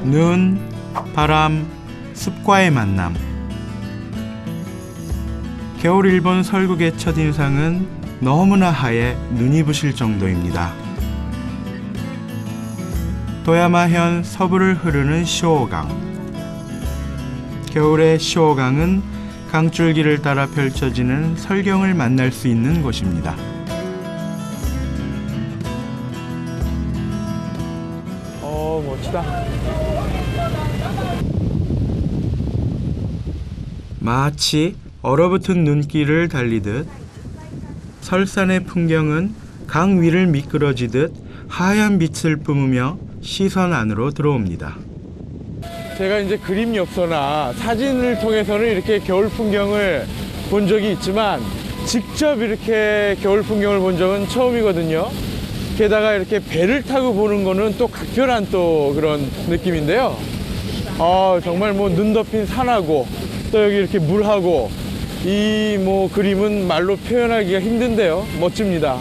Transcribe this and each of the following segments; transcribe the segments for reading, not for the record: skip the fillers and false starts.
눈, 바람, 습과의 만남. 겨울 일본 설국의 첫인상은 너무나 하얘 눈이 부실 정도입니다. 도야마현 서부를 흐르는 시오강. 겨울의 시오강은 강줄기를 따라 펼쳐지는 설경을 만날 수 있는 곳입니다. 멋지다. 마치 얼어붙은 눈길을 달리듯 설산의 풍경은 강 위를 미끄러지듯 하얀 빛을 뿜으며 시선 안으로 들어옵니다. 제가 이제 그림 엽서나 사진을 통해서는 이렇게 겨울 풍경을 본 적이 있지만 직접 이렇게 겨울 풍경을 본 적은 처음이거든요. 게다가 이렇게 배를 타고 보는 거는 또 각별한 또 그런 느낌인데요. 정말 뭐 눈 덮인 산하고 또 여기 이렇게 물하고 이 뭐 그림은 말로 표현하기가 힘든데요. 멋집니다.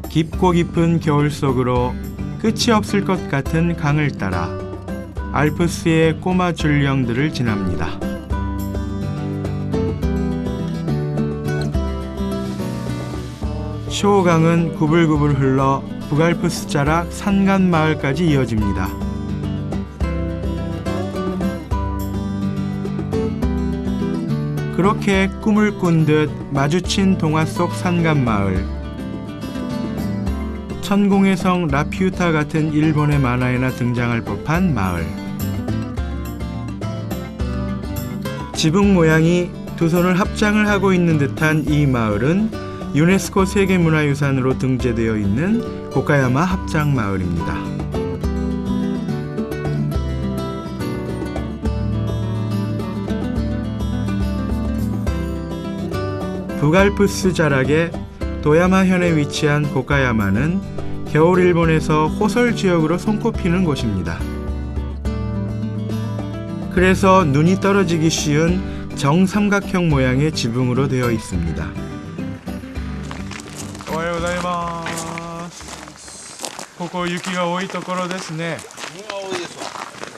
깊고 깊은 겨울 속으로 끝이 없을 것 같은 강을 따라 알프스의 꼬마 줄령들을 지납니다. 시오강은 구불구불 흘러 북알프스 자락 산간 마을까지 이어집니다. 그렇게 꿈을 꾼 듯 마주친 동화 속 산간 마을. 천공의 성 라피우타 같은 일본의 만화에나 등장할 법한 마을. 지붕 모양이 두 손을 합장을 하고 있는 듯한 이 마을은 유네스코 세계문화유산으로 등재되어 있는 고카야마 합장마을입니다. 북알프스 자락의 도야마현에 위치한 고카야마는 겨울 일본에서 호설 지역으로 손꼽히는 곳입니다. 그래서 눈이 떨어지기 쉬운 정삼각형 모양의 지붕으로 되어 있습니다. おはようございます。ここ雪が多いところですね。雪が多いですわ。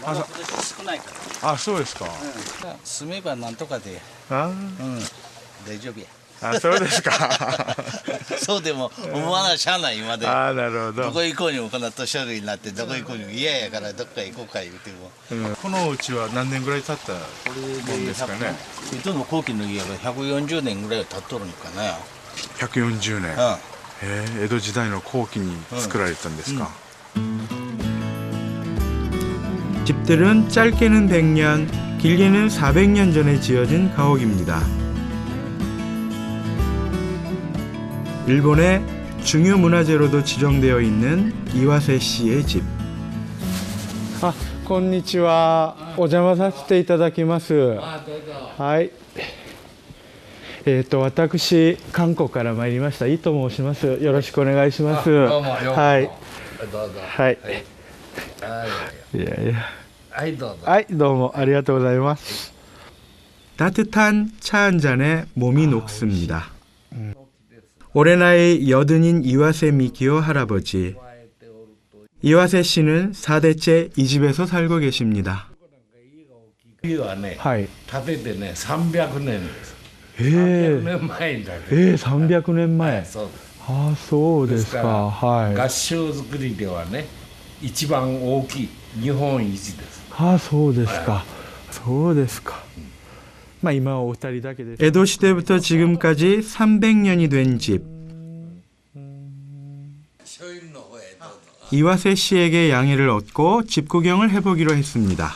まだ今年少ないから。あ、そうですか。住めばなんとかで、あ、大丈夫や。あ、そうですか。そうでも思わなしゃあない今で。あ、なるほど。どこ行こうにもこんな年寄りになってどこ行こうにも嫌やからどっか行こうか言うても。このお家は何年ぐらい経ったもんですかね。いつの後期の家が140年ぐらい経っとるのかな。 140年。江戸時代の後期に作られたんですか。집들은 짧게는 100년, 길게는 400년 전에 지어진 가옥입니다. 일본의 중요 문화재로도 지정되어 있는 이와세 씨의 집. こんにちは。お邪魔させていただきます。はい。私韓国から参りましたイと申します。よろしくお願いします。どうもようこそ。はい。どうぞ。はい。はいやいや。はいどうぞ。はい、どうもありがとうございます。 따뜻한 차 한 잔에 몸이 녹습니다. 올해 나이 80인 이와세 미키오 할아버지. 이와세 씨는 4대째 이 집에서 살고 계십니다. 家はね、はい。建ててね300年です。300 年前だけど。 300年前。そう。あ、そうですか。はい。合掌造りではね、一番大きい日本一です。あ、そうですか。そうですか。まあ今はお二人だけです。 에도 시대부터 지금까지 300년이 된 집. 이와세 씨에게 양해를 얻고 집 구경을 해보기로 했습니다.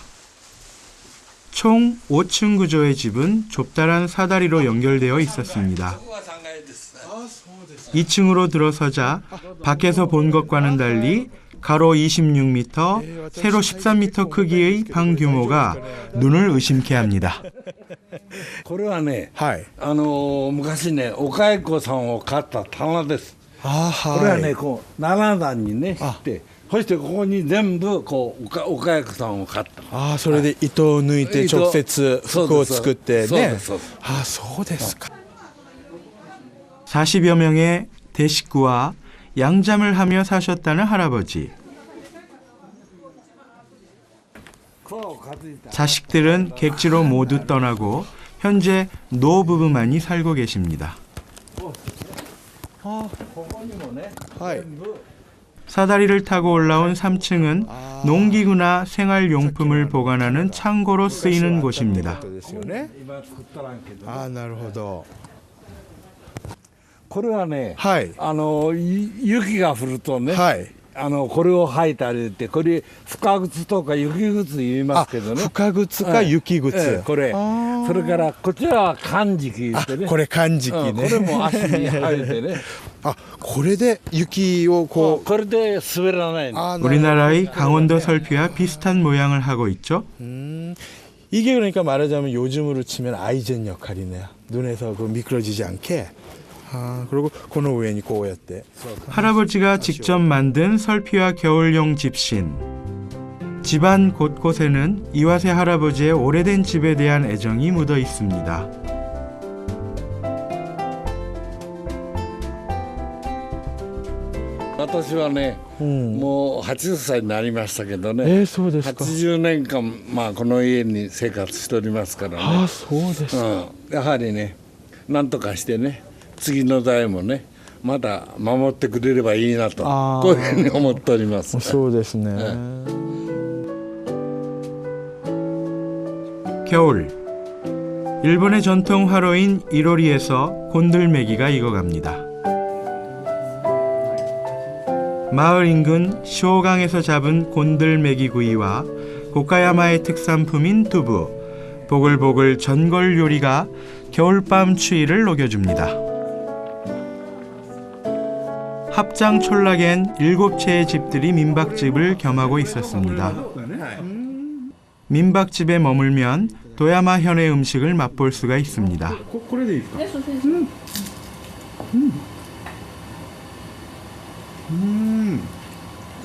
총 5층 구조의 집은 좁다란 사다리로 연결되어 있었습니다. 2층으로 들어서자 밖에서 본 것과는 달리 가로 26m, 세로 13m 크기의 방 규모가 눈을 의심케 합니다. これはね、はい。昔ね、お蚕さんを飼った棚です。あ、はい。これはね、こう7段にねして、そしてここに全部こうお蚕さんを飼った。あ、それで糸を抜いて直接服を作ってね。あ、そうですか。 40여 명의 대식구와 양잠을 하며 사셨다는 할아버지. 자식들은 객지로 모두 떠나고 현재 노부부만이 살고 계십니다. 사다리를 타고 올라온 3층은 농기구나 생활용품을 보관하는 창고로 쓰이는 곳입니다. ああ、なるほど。これはね、はい雪が降るとね、はい。これを履いて歩いて、これ深靴とか雪靴言いますけどね。深靴か雪靴。ええこれ。それからこちらは寒敷言ってね。これ寒敷ね。これも足に履いてね。あ、これで雪をこう。これで滑らないの。 아, 우리나라의 강원도 설피와 비슷한 모양을 하고 있죠. 이게 그러니까 말하자면 요즘으로 치면 아이젠 역할이네요. 눈에서 그 미끄러지지 않게. 아, 그리고 고노 위에 꼬였대. 할아버지가 직접 만든 설피와 겨울용 집신. 집안 곳곳에는 이와세 할아버지의 오래된 집에 대한 애정이 묻어 있습니다.私はね、もう80歳になりましたけどね。そうですか。 80年間、この家に生活しておりますからね。あ、そうですか。やはりね、なんとかしてね、次の代もね、まだ守ってくれればいいなと、こういうふうに思っております。そうですね。 겨울. 일본의 전통 화로인 이로리에서 곤들매기가 익어갑니다. 마을 인근 시호강에서 잡은 곤들매기 구이와 고카야마의 특산품인 두부, 보글보글 전골 요리가 겨울밤 추위를 녹여줍니다. 합장 촌락엔 7채의 집들이 민박집을 겸하고 있었습니다. 민박집에 머물면 도야마 현의 음식을 맛볼 수가 있습니다.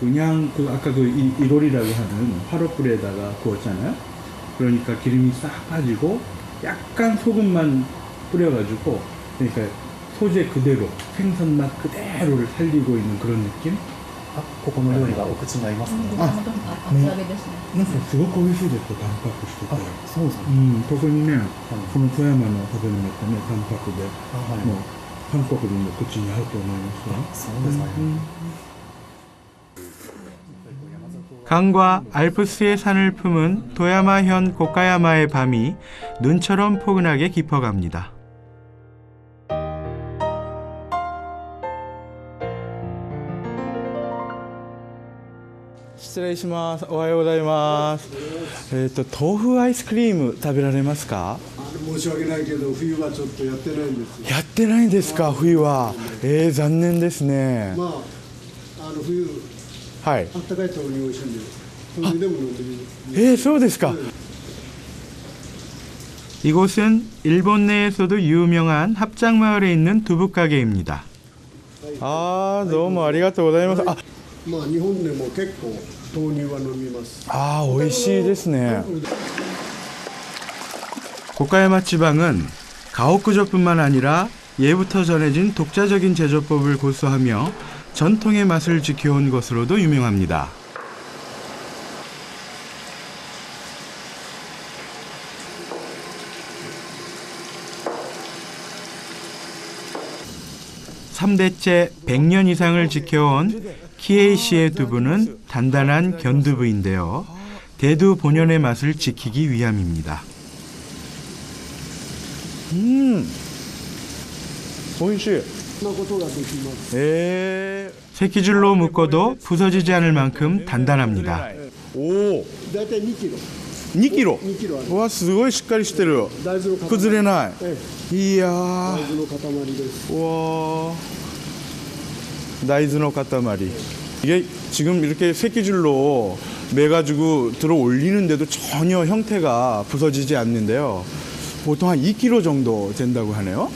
그냥 아까 이롤이라고 하는 화로불에다가 구웠잖아요. 그러니까 기름이 싹 빠지고 약간 소금만 뿌려가지고 그러니까 소재 그대로 생선 맛 그대로를 살리고 있는 그런 느낌? ここの料理がお口に合いますね。なんかすごく美味しいですよ、タンパクしてて。そうですね。特にね、この富山の食べ物ってね、タンパクで、もう韓国人の口に合うと思いますよ。そうですね。 강과 알프스의 산을 품은 도야마현 고카야마의 밤이 눈처럼 포근하게 깊어갑니다. 실례します. おはようございます. 豆腐アイスクリーム食べられますか?申し訳ないけど冬はちょっとやってないんですよ。やってないんですか、冬は。残念ですね。冬はい。あったかいところに美味しいんで、冬でも飲んでみる。そうですか。 이곳은 일본 내에서도 유명한 합장마을에 있는 두부가게입니다. 아, どうもありがとうございます。あ、日本でも結構豆乳は飲みます。 美味しいですね。 고카야마 지방은 가오쿠조뿐만 아니라 예부터 전해진 독자적인 제조법을 고수하며 전통의 맛을 지켜온 것으로도 유명합니다. (3대째) 100년 이상을 지켜온 키에이시의 두부는 단단한 견두부인데요. 대두 본연의 맛을 지키기 위함입니다. 美味しい。そんなことができます。 새끼줄로 묶어도 부서지지 않을 만큼 단단합니다. おお、だいたい2キロ。 2キロ。 2キロある。わ、すごいしっかりしてる。大豆の塊。崩れない。いやー。 大豆の塊です。 와, 다이즈노塊. 이게 지금 이렇게 새끼줄로 매가지고 들어 올리는데도 전혀 형태가 부서지지 않는데요. 보통 한 2kg 정도 된다고 하네요.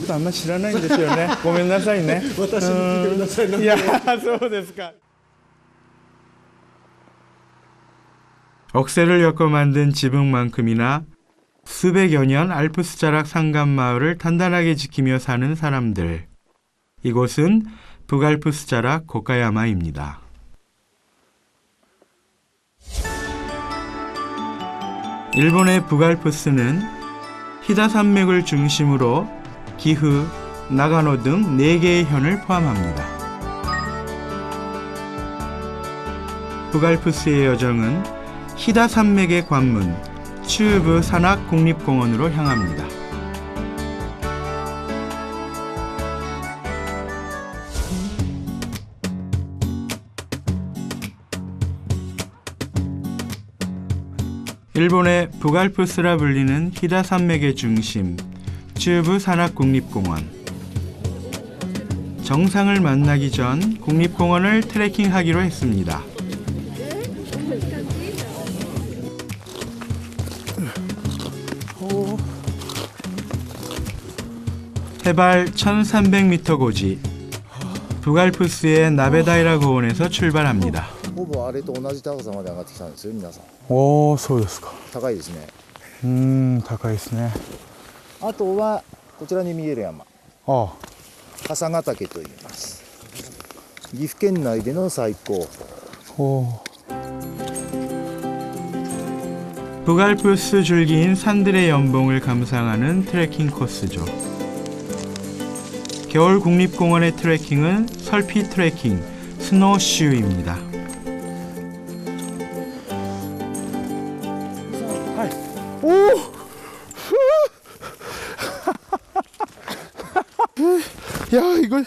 아마知らないんですよね. ごめんなさいね. 私に聞いてください。いや、そうですか. 억새를 엮어 만든 지붕만큼이나 수백여 년 알프스 자락 산간 마을을 단단하게 지키며 사는 사람들. 이곳은 북알프스 자락 고카야마입니다. 일본의 북알프스는 히다 산맥을 중심으로 기후, 나가노 등 4개의 현을 포함합니다. 북알프스의 여정은 히다 산맥의 관문 츠우부 산악 국립공원으로 향합니다. 일본의 북알프스라 불리는 히다 산맥의 중심 츠우부 산악 국립공원. 정상을 만나기 전 국립공원을 트레킹하기로 했습니다. 해발 1300m 고지 북알프스의 나베다이라 고원에서 출발합니다. ほぼあれと同じ高さまで上がってきたんですよ皆さん。おー、そうですか。高いですね。高いですね。あとはこちらに見える山、あ笠ヶ岳と言います。岐阜県内での最高峰。 북알프스 줄기인 산들의 연봉을 감상하는 트레킹 코스죠. 겨울 국립공원의 트레킹은 설피 트레킹, 스노우슈입니다. 야, 이거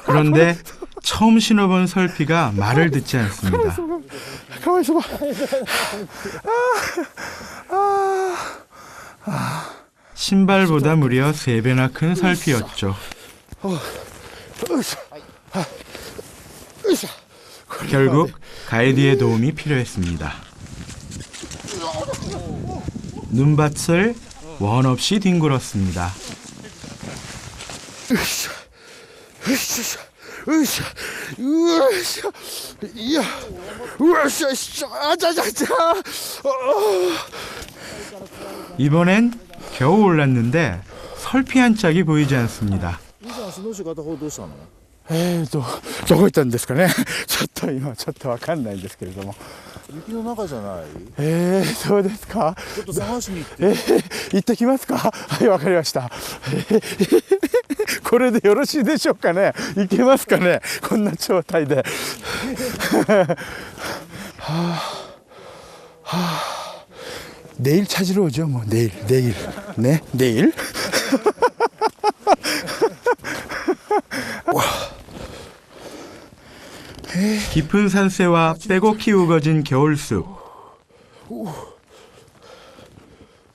그런데 처음 신어본 설피가 말을 듣지 않습니다. 가만히 있어봐. 신발보다 무려 3배나 큰 설피였죠. 결국 가이드의 도움이 필요했습니다. 눈밭을 원 없이 뒹굴었습니다. 이번엔 겨우 올랐는데 설피 한 짝이 보이지 않습니다. 以前スノーシュー片方どうしたの？どこ行ったんですかね。ちょっと今ちょっとわかんないんですけれども。雪の中じゃない？そうですか。ちょっと探しに行って。行ってきますか。はい、わかりました。これでよろしいでしょうかね。行けますかね。こんな状態で。내일 찾으러 오죠. 뭐 내일. 네, 내일. 깊은 산세와 빼곡히 우거진 겨울숲.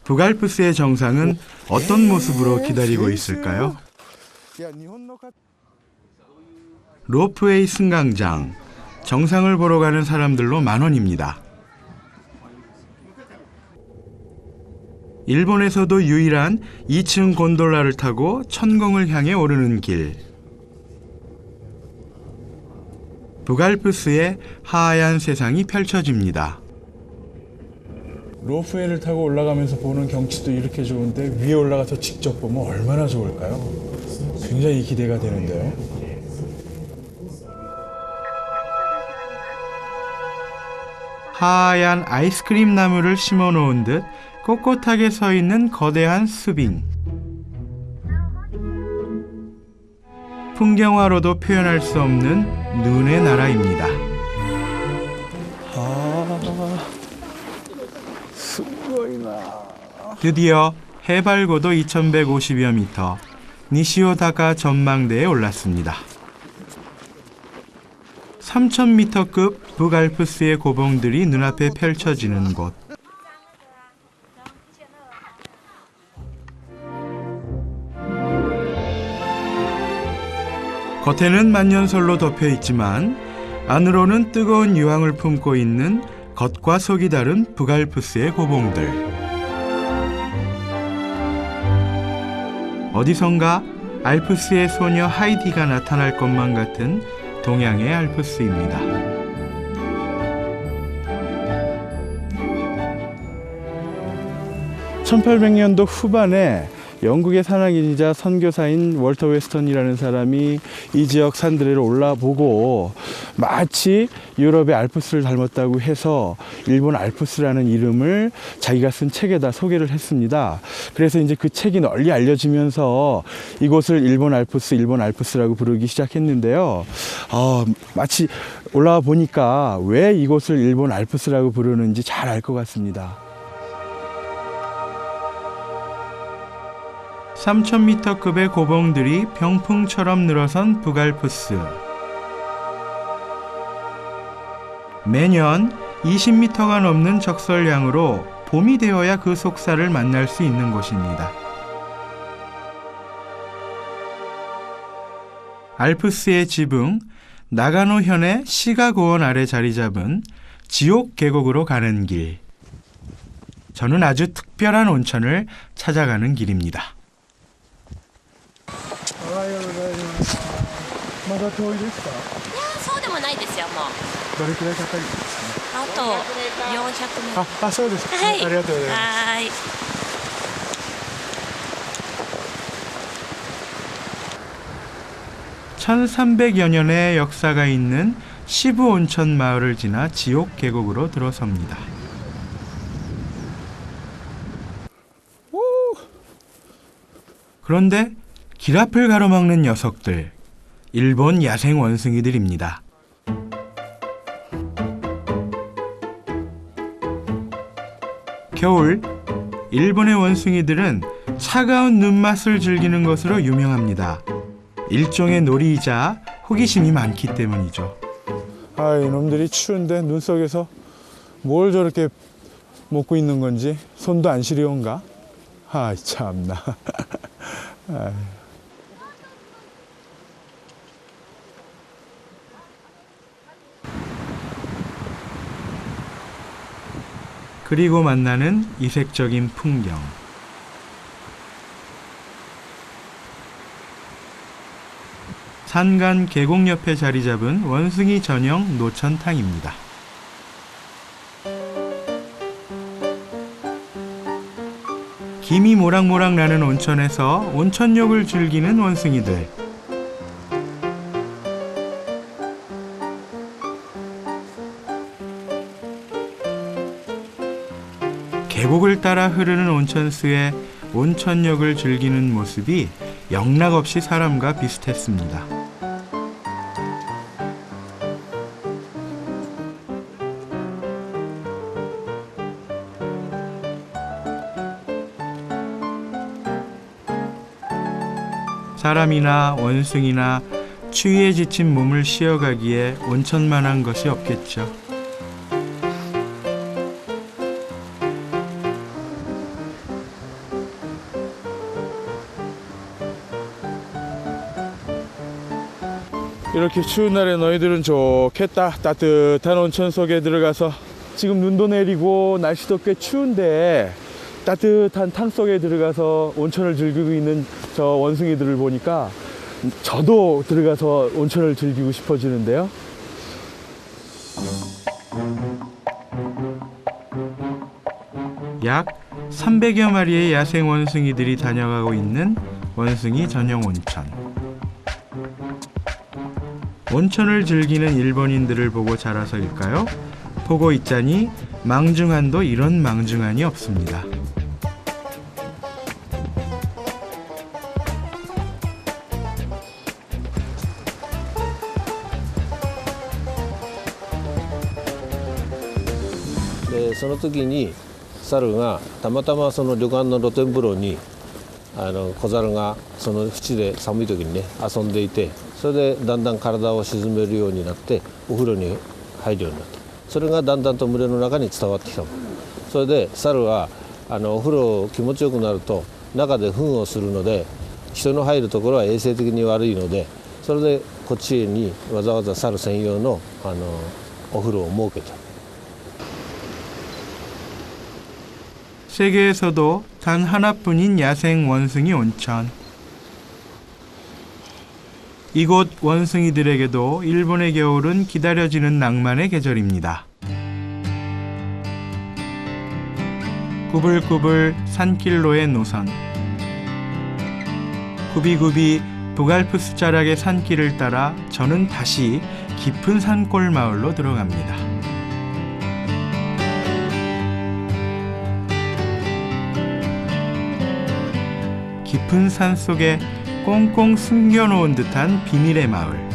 북알프스의 정상은 어떤 모습으로 기다리고 있을까요? 로프웨이 승강장. 정상을 보러 가는 사람들로 만원입니다. 일본에서도 유일한 2층 곤돌라를 타고 천공을 향해 오르는 길. 북알프스의 하얀 세상이 펼쳐집니다. 로프웨이를 타고 올라가면서 보는 경치도 이렇게 좋은데 위에 올라가서 직접 보면 얼마나 좋을까요? 굉장히 기대가 되는데요. 하얀 아이스크림 나무를 심어 놓은 듯 꼿꼿하게 서 있는 거대한 수빙. 풍경화로도 표현할 수 없는 눈의 나라입니다. 드디어 해발고도 2150여 미터 니시오다카 전망대에 올랐습니다. 3000m급 북알프스의 고봉들이 눈앞에 펼쳐지는 곳. 겉에는 만년설로 덮여 있지만 안으로는 뜨거운 유황을 품고 있는 겉과 속이 다른 북알프스의 고봉들. 어디선가 알프스의 소녀 하이디가 나타날 것만 같은 동양의 알프스입니다. (1800년도) 후반에 영국의 산악인이자 선교사인 월터 웨스턴이라는 사람이 이 지역 산들을 올라보고 마치 유럽의 알프스를 닮았다고 해서 일본 알프스라는 이름을 자기가 쓴 책에다 소개를 했습니다. 그래서 이제 그 책이 널리 알려지면서 이곳을 일본 알프스라고 부르기 시작했는데요. 마치 올라와 보니까 왜 이곳을 일본 알프스라고 부르는지 잘 알 것 같습니다. 3000m급의 고봉들이 병풍처럼 늘어선 북알프스. 매년 20m가 넘는 적설량으로 봄이 되어야 그 속살을 만날 수 있는 곳입니다. 알프스의 지붕 나가노현의 시가고원 아래 자리 잡은 지옥 계곡으로 가는 길. 저는 아주 특별한 온천을 찾아가는 길입니다. まだ遠いですか？いや、そうでもないですよ、もう。どれくらいかかりますか？あと400メートル。そうですか。はい。ありがとうございます。はい。 1300여 년의 역사가 있는 시부 온천 마을을 지나 지옥 계곡으로 들어섭니다. 그런데 길 앞을 가로막는 녀석들, 일본 야생 원숭이들입니다. 겨울, 일본의 원숭이들은 차가운 눈맛을 즐기는 것으로 유명합니다. 일종의 놀이이자 호기심이 많기 때문이죠. 이놈들이 추운데 눈 속에서 뭘 저렇게 먹고 있는 건지 손도 안 시려운가? 참나. 그리고 만나는 이색적인 풍경. 산간 계곡 옆에 자리 잡은 원숭이 전용 노천탕입니다. 김이 모락모락 나는 온천에서 온천욕을 즐기는 원숭이들. 계곡을 따라 흐르는 온천수에 온천욕을 즐기는 모습이 영락없이 사람과 비슷했습니다. 사람이나 원숭이나 추위에 지친 몸을 쉬어가기에 온천만한 것이 없겠죠. 이렇게 추운 날에 너희들은 좋겠다. 따뜻한 온천 속에 들어가서 지금 눈도 내리고 날씨도 꽤 추운데 따뜻한 탕 속에 들어가서 온천을 즐기고 있는 저 원숭이들을 보니까 저도 들어가서 온천을 즐기고 싶어지는데요. 약 300여 마리의 야생 원숭이들이 다녀가고 있는 원숭이 전용 온천. 온천을 즐기는 일본인들을 보고 자라서일까요? 보고 있자니 망중한도 이런 망중한이 없습니다.でその時に猿がたまたまその旅館の露天風呂に小猿がその淵で寒い時にね遊んでいて、それでだんだん体を沈めるようになってお風呂に入るようになった。それがだんだんと群れの中に伝わってきた。それで猿はお風呂気持ちよくなると中で糞をするので、人の入るところは衛生的に悪いので、それでこっちにわざわざ猿専用のお風呂を設けた。 세계에서도 단 하나뿐인 야생 원숭이 온천. 이곳 원숭이들에게도 일본의 겨울은 기다려지는 낭만의 계절입니다. 꾸불꾸불 산길로의 노선. 구비구비 도갈프스 자락의 산길을 따라 저는 다시 깊은 산골 마을로 들어갑니다. 깊은 산 속에 꽁꽁 숨겨놓은 듯한 비밀의 마을.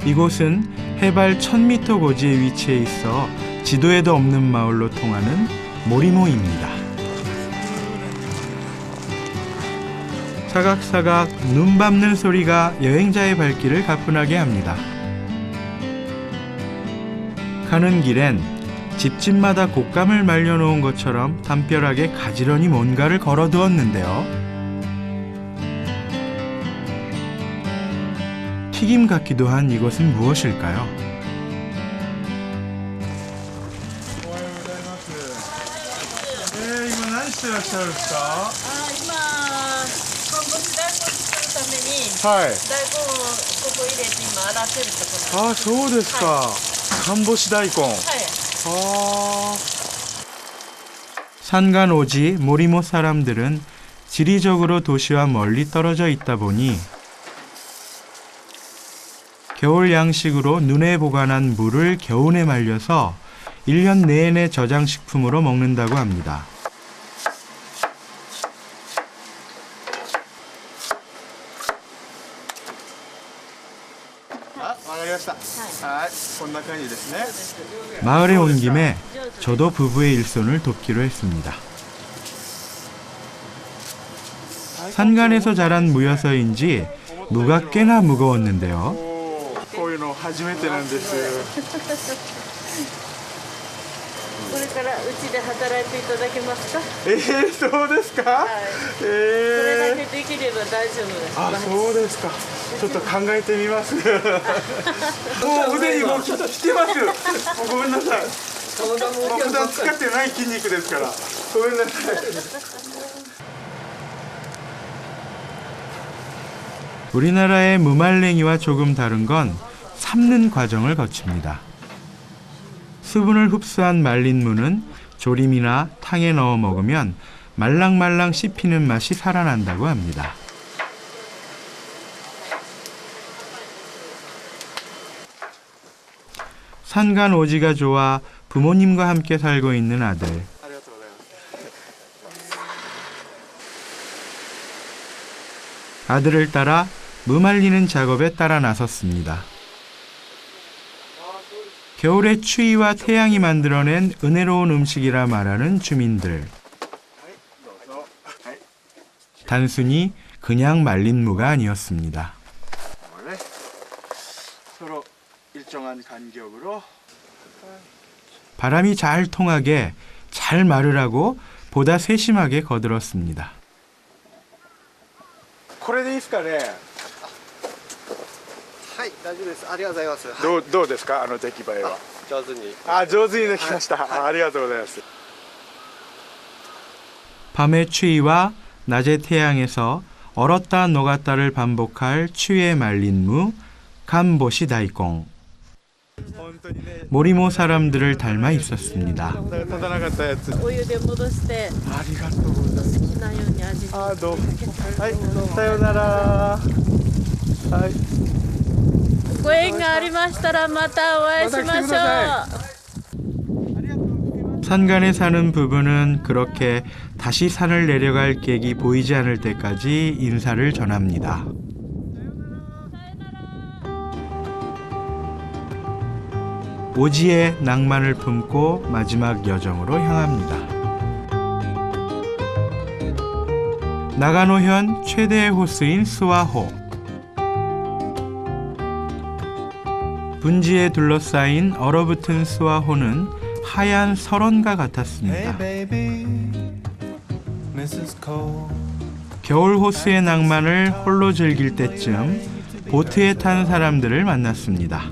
이곳은 해발 1000m 고지에 위치해 있어 지도에도 없는 마을로 통하는 모리모입니다. 사각사각 눈 밟는 소리가 여행자의 발길을 가뿐하게 합니다. 가는 길엔 집집마다 곶감을 말려놓은 것처럼 담벼락에 가지런히 뭔가를 걸어두었는데요. 튀김 같기도 한 이것은 무엇일까요?はい。大根をここ入れて今洗ってるところ。あ、そうですか。看干し大根。はい。 산간오지 모리모 사람들은 지리적으로 도시와 멀리 떨어져 있다 보니 겨울 양식으로 눈에 보관한 물을 겨우내 말려서 1년 내내 저장식품으로 먹는다고 합니다. 마을에 온 김에 저도 부부의 일손을 돕기로 했습니다. 산간에서 자란 무여서인지 무가 꽤나 무거웠는데요. こういうの初めてなんです。これからうちで働いていただけますか。そうですか。これだけできれば大丈夫です。あ、そうですか。ちょっと考えてみます。もう腕にもうちょっと来てます。ごめんなさい。普段使ってない筋肉ですから。ごめんなさい。 우리나라의 무말랭이와 조금 다른 건 삶는 과정을 거칩니다. 수분을 흡수한 말린 무는 조림이나 탕에 넣어 먹으면 말랑말랑 씹히는 맛이 살아난다고 합니다. 산간 오지가 좋아 부모님과 함께 살고 있는 아들. 아들을 따라 무 말리는 작업에 따라 나섰습니다. 겨울의 추위와 태양이 만들어낸 은혜로운 음식이라 말하는 주민들. 단순히 그냥 말린 무가 아니었습니다. 바람이 잘 통하게 잘 마르라고 보다 세심하게 거들었습니다. これでいいですかね。はい大丈夫ですありがとうございます。どうですか、あの出来栄えは。上手に上手にできました。ありがとうございます。 밤의 추위와 낮의 태양에서 얼었다 녹았다를 반복할 추위에 말린 무, 간보시 다이콩. 모리모 사람들을 닮아 있었습니다. 立たなかったやつ。お湯で戻してありがとうございます。好きなように味付けあ、どうも。はい、さようなら。はい。 ご縁がありましたらまたお会いしましょう。 산간에 사는 부부는 그렇게 다시 산을 내려갈 객이 보이지 않을 때까지 인사를 전합니다. 오지의 낭만을 품고 마지막 여정으로 향합니다. 나가노현 최대의 호수인 스와호. 분지에 둘러싸인 얼어붙은 스와호는 하얀 설원과 같았습니다. 겨울 호수의 낭만을 홀로 즐길 때쯤 보트에 탄 사람들을 만났습니다.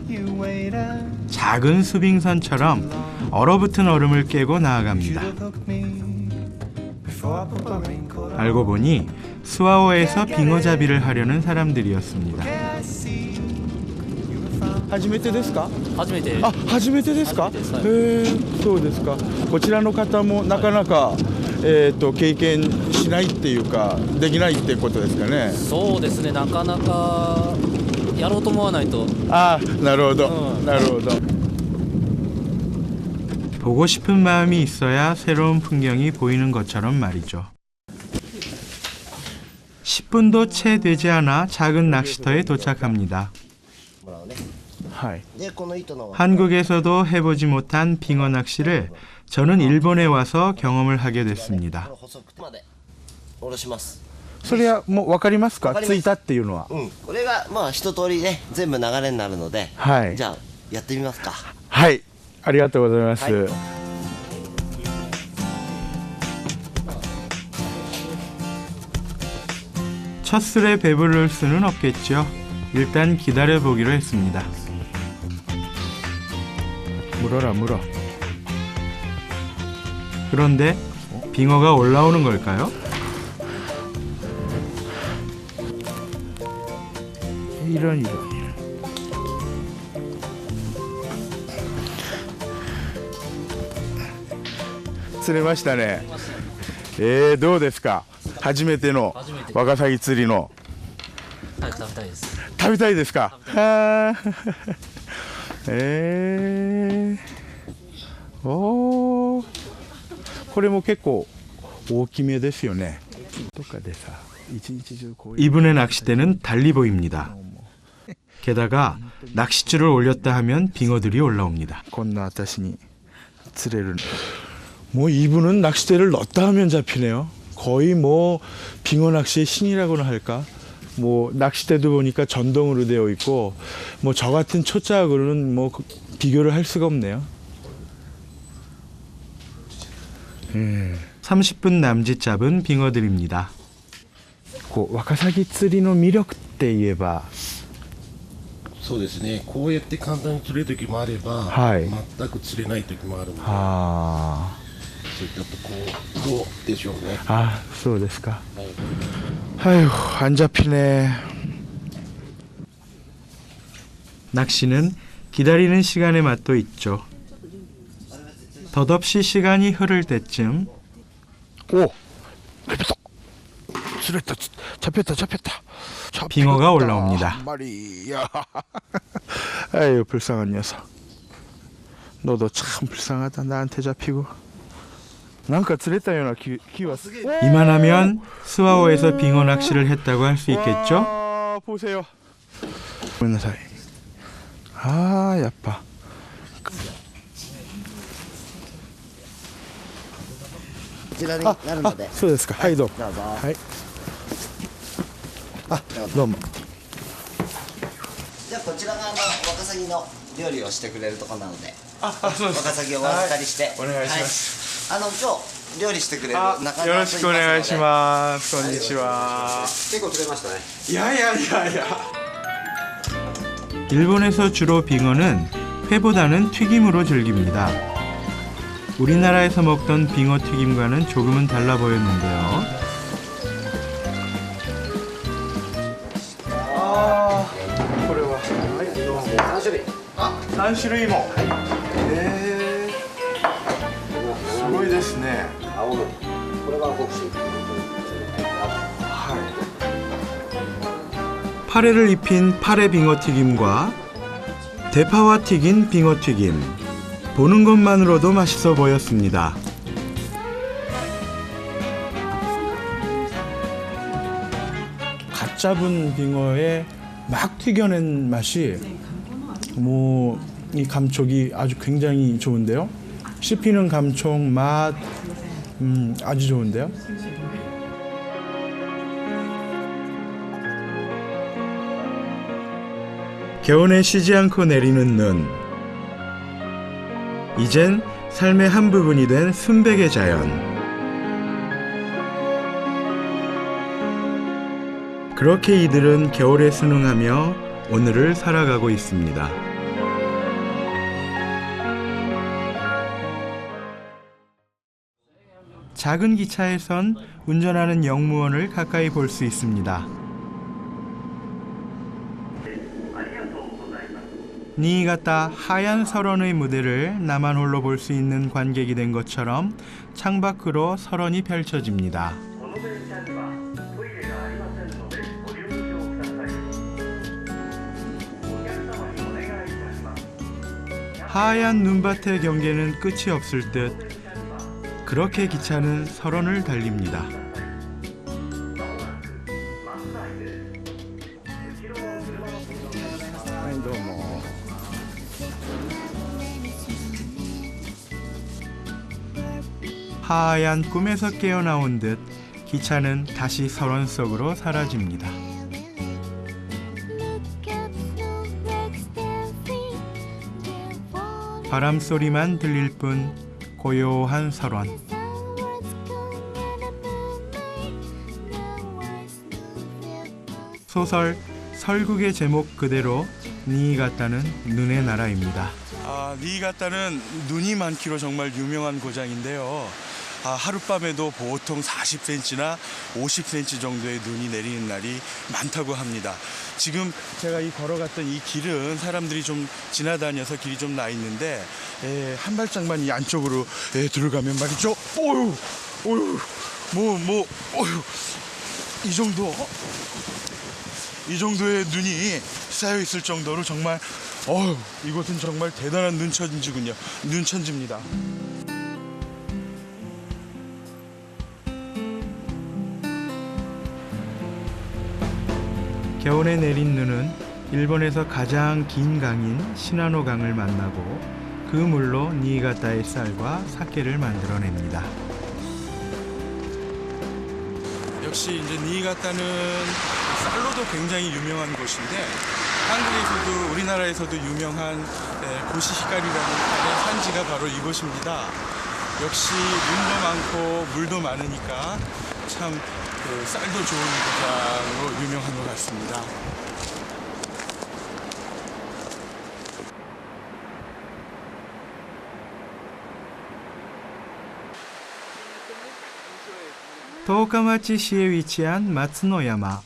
작은 수빙선처럼 얼어붙은 얼음을 깨고 나아갑니다. 알고 보니 스와호에서 빙어잡이를 하려는 사람들이었습니다. 初めてですか。初めて。あ、初めてですか。初めてです。はい。そうですか。こちらの方もなかなか、経験しないっていうかできないってことですかね。そうですね、なかなかやろうと思わないと。아,なるほど、なるほど. 보고 싶은 마음이 있어야 새로운 풍경이 보이는 것처럼 말이죠. 10분도 채 되지 않아 작은 낚시터에 도착합니다. 한국에서도 해보지 못한 빙어 낚시를 저는 일본에 와서 경험을 하게 됐습니다. それはもう分かりますか？ついたっていうのは。これがまあ一通りね全部流れになるので、はい。じゃあやってみますか。はい、ありがとうございます。はい。 첫 술에 배부를 수는 없겠죠. 일단 기다려보기로 했습니다. 물어라 물어. 그런데 빙어가 올라오는 걸까요? 이런. 釣れましたね。どうですか？初めてのワカサギ釣りの。食べたいです。食べたいですか？おー、これも結構大きめですよね。どっかでさ、一日中こういう 이분의 낚싯대는 달리 보입니다. 게다가 낚싯줄을 올렸다 하면 빙어들이 올라옵니다. こんな私に釣れる。뭐 이분은 낚싯대를 넣었다 하면 잡히네요. 거의 뭐 빙어 낚시의 신이라고나 할까? 뭐 낚싯대도 보니까 전동으로 되어 있고 뭐 저 같은 초짜하고는 뭐 비교를 할 수가 없네요. 30분 남짓 잡은 빙어들입니다. ワカサギ釣りの魅力って言えば、そうですね。こうやって簡単に釣れる時もあれば、はい、全く釣れない時もあるので、そういったとこどうでしょうね。あ、そうですか。아유, 안 잡히네. 낚시는 기다리는 시간의 맛도 있죠. 덧없이 시간이 흐를 때쯤 오! 잡혔다. 빙어가 올라옵니다. 말이야. 아유, 불쌍한 녀석. 너도 참 불쌍하다. 나한테 잡히고. 뭔가釣れたような気はする. 이만하면 스와오에서 빙어 낚시를 했다고 할 수 있겠죠? 와, 보세요. 고민나사이. 아, 야빠.そうですか。はい、どうも。はい。あ、どうも。じゃあこちらがワカサギの料理をしてくれるところなので、そうです。ワカサギをお預かりして、お願いします。今日料理してくれる中村と言いますので、よろしくお願いします。こんにちは。結構釣れましたね。いや。 일본에서 주로 빙어는 회보다는 튀김으로 즐깁니다. 우리나라에서 먹던 빙어 튀김과는 조금은 달라 보였는데요. 아, これは 3種類。あ、何種類も。すごいですね。これがボクシング。 파래를 입힌 파래 빙어 튀김과 대파와 튀긴 빙어 튀김. 보는 것만으로도 맛있어 보였습니다. 갓 잡은 빙어에 막 튀겨낸 맛이 뭐 이 감촉이 아주 굉장히 좋은데요. 씹히는 감촉, 맛 아주 좋은데요. 겨우내 쉬지 않고 내리는 눈. 이젠 삶의 한 부분이 된 순백의 자연. 그렇게 이들은 겨울에 순응하며 오늘을 살아가고 있습니다. 작은 기차에선 운전하는 영무원을 가까이 볼 수 있습니다. 니이가타 하얀 설원의 무대를 나만 홀로 볼 수 있는 관객이 된 것처럼 창밖으로 설원이 펼쳐집니다. 하얀 눈밭의 경계는 끝이 없을 듯 그렇게 기차는 설원을 달립니다. 하얀 꿈에서 깨어나온 듯 기차는 다시 설원 속으로 사라집니다. 바람 소리만 들릴 뿐 고요한 설원. 소설 설국의 제목 그대로 니이가타는 눈의 나라입니다. 니이가타는 눈이 많기로 정말 유명한 고장인데요. 하룻밤에도 보통 40cm나 50cm 정도의 눈이 내리는 날이 많다고 합니다. 지금 제가 걸어갔던 이 길은 사람들이 좀 지나다녀서 길이 좀 나 있는데 한 발짝만 이 안쪽으로 들어가면 말이죠. 이 정도의 눈이 쌓여 있을 정도로 정말 이곳은 정말 대단한 눈천지입니다. 겨울에 내린 눈은 일본에서 가장 긴 강인 시나노 강을 만나고 그 물로 니이가타의 쌀과 사케를 만들어냅니다. 역시 이제 니이가타는 쌀로도 굉장히 유명한 곳인데 한국에서도 우리나라에서도 유명한 고시히카리라는 산지가 바로 이곳입니다. 역시 눈도 많고 물도 많으니까 참 쌀도 좋은 고장으로 유명한 것 같습니다. 도카마치시에 위치한 마츠노야마.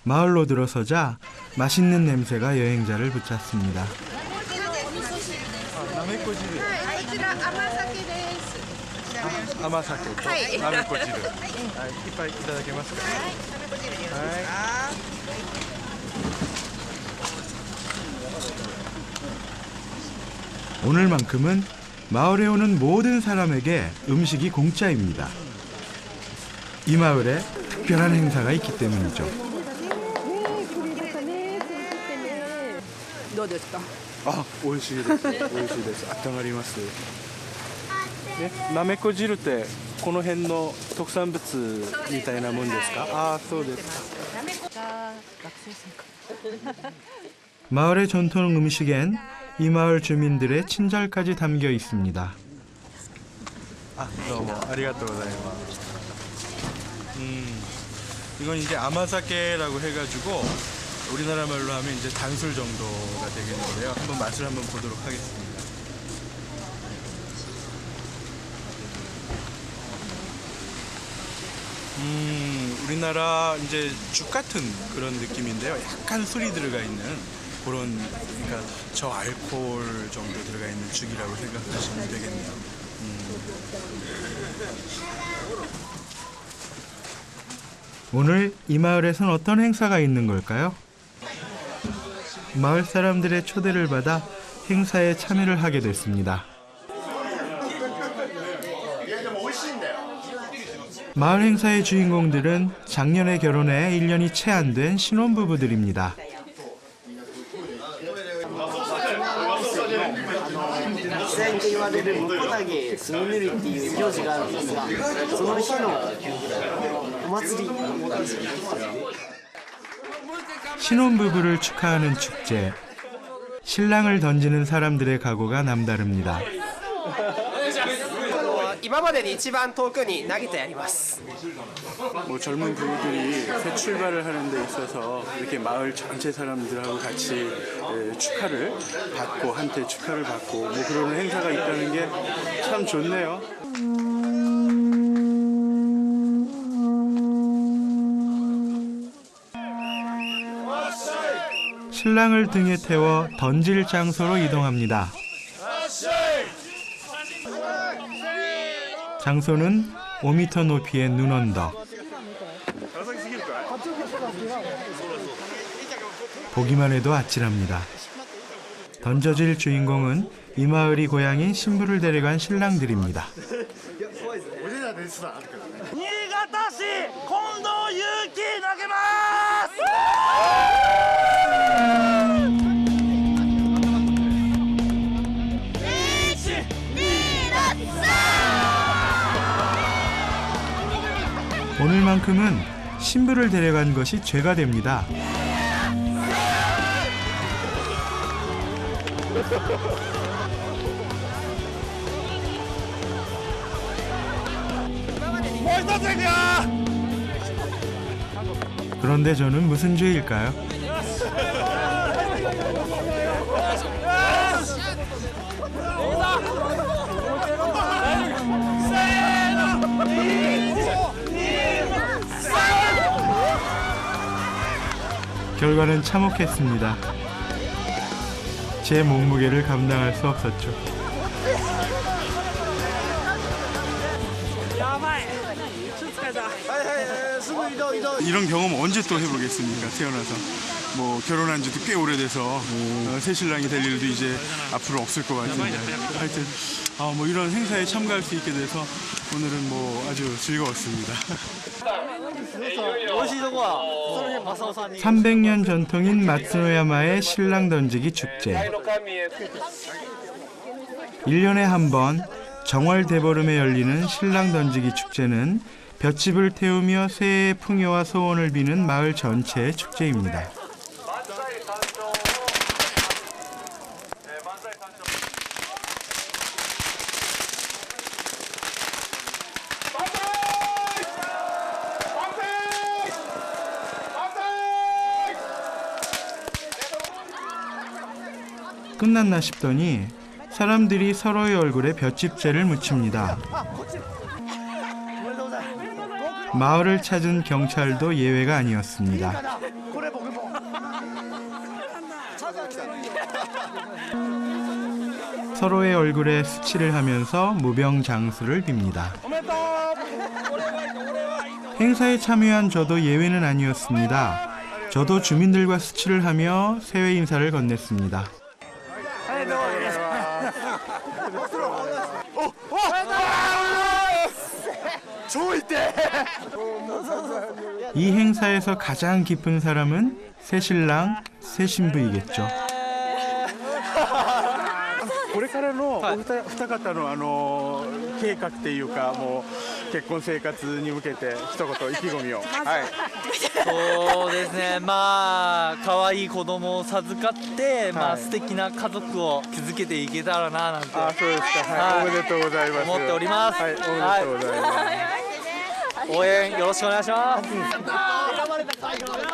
마을로 들어서자 맛있는 냄새가 여행자를 붙잡습니다. 아마사케となめこ汁、いっぱいいただけますか。오늘만큼은 마을에 오는 모든 사람에게 음식이 공짜입니다. 이 마을에 특별한 행사가 있기 때문이죠. どうですか？美味しいです。美味しいです。温まります。なめこ汁ってこの辺の特産物みたいなもんですか？そうですか。 마을의 전통 음식엔 이 마을 주민들의 친절까지 담겨 있습니다. 너무 아리가또우고자이마스. 이건 이제 아마사케라고 해가지고 우리나라 말로 하면 이제 단술 정도가 되겠는데요. 한번 맛을 한번 보도록 하겠습니다. 우리나라 이제 죽 같은 그런 느낌인데요. 약간 술이 들어가 있는 그런, 그러니까 저알코올 정도 들어가 있는 죽이라고 생각하시면 되겠네요. 오늘 이 마을에선 어떤 행사가 있는 걸까요? 마을 사람들의 초대를 받아 행사에 참여를 하게 됐습니다. 마을 행사의 주인공들은 작년에 결혼해 1년이 채 안 된 신혼부부들입니다. と言われる婿竹すみ塗りっていう行事があるんですが、その日のお祭りですよね。 신혼부부를 축하하는 축제. 신랑을 던지는 사람들의 각오가 남다릅니다. 今までで一番遠くに投げてやります。 젊은 부부들이 새 출발을 하는 데 있어서 이렇게 마을 전체 사람들하고 같이 축하를 받고 한테 축하를 받고 뭐 그런 행사가 있다는 게 참 좋네요. 신랑을 등에 태워 던질 장소로 이동합니다. 장소는 5m 높이의 눈언덕. 보기만 해도 아찔합니다. 던져질 주인공은 이 마을이 고향인 신부를 데려간 신랑들입니다. 오늘만큼은 신부를 데려간 것이 죄가 됩니다. 그런데 저는 무슨 죄일까요? 결과는 참혹했습니다. 제 몸무게를 감당할 수 없었죠. 이런 경험 언제 또 해보겠습니까? 태어나서 뭐 결혼한 지도 꽤 오래돼서 새신랑이 될 일도 이제 앞으로 없을 것 같은데 하여튼 뭐 이런 행사에 참가할 수 있게 돼서 오늘은 뭐 아주 즐거웠습니다. 300년 전통인 마츠노야마의 신랑 던지기 축제. 1년에 한 번 정월 대보름에 열리는 신랑 던지기 축제는 볏짚을 태우며 새해의 풍요와 소원을 비는 마을 전체의 축제입니다. 끝났나 싶더니 사람들이 서로의 얼굴에 볏짚재를 묻힙니다. 마을을 찾은 경찰도 예외가 아니었습니다. 서로의 얼굴에 수치를 하면서 무병장수를 빕니다. 행사에 참여한 저도 예외는 아니었습니다. 저도 주민들과 수치를 하며 새해 인사를 건넸습니다. 이 행사에서 가장 기쁜 사람은 새신랑, 새신부이겠죠. これからのお二方の計画っていうかもう結婚生活に向けて一言意気込みを。そうですね、まあ可愛い子供を授かって、まあ素敵な家族を築けていけたらななんて。あ、そうですか。はい、おめでとうございます。思っております。はい、おめでとうございます。 応援よろしくお願いします。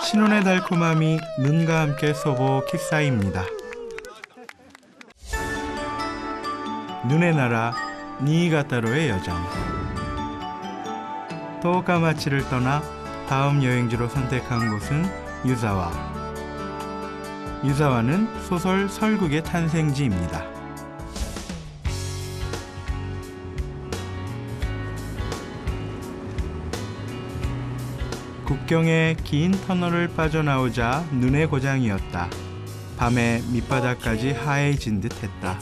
신혼의 달콤함이 눈과 함께 소복히 쌓입니다. 눈의 나라 니이가타로의 여정. 토오카마치를 떠나 다음 여행지로 선택한 곳은 유자와. 유자와는 소설 설국의 탄생지입니다. 국경의 긴 터널을 빠져나오자 눈의 고장이었다. 밤에 밑바닥까지 하얘진 듯했다.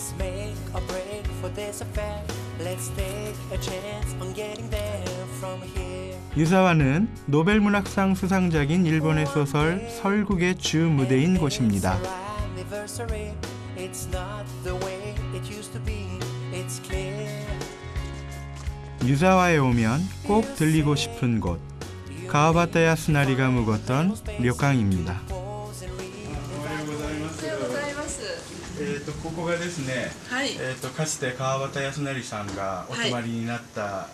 유자와는 노벨문학상 수상작인 일본의 소설 설국의 주 무대인 곳입니다. 유자와에 오면 꼭 들리고 싶은 곳, 가와바타 야스나리가 묵었던 료칸입니다. ここがですね、かつて川端康成さんがお泊まりになった、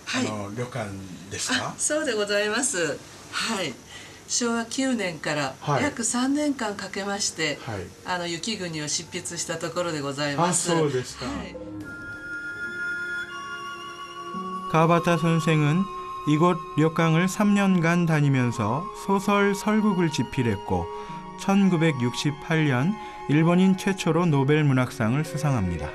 旅館ですか？そうでございます。はい。昭和9年から約3年間かけまして、雪国を執筆したところでございます。そうですか。 가와바타 선생은 이곳 료칸을 3년간 다니면서 소설 설국을 집필했고 1968년 일본인 최초로 노벨 문학상을 수상합니다.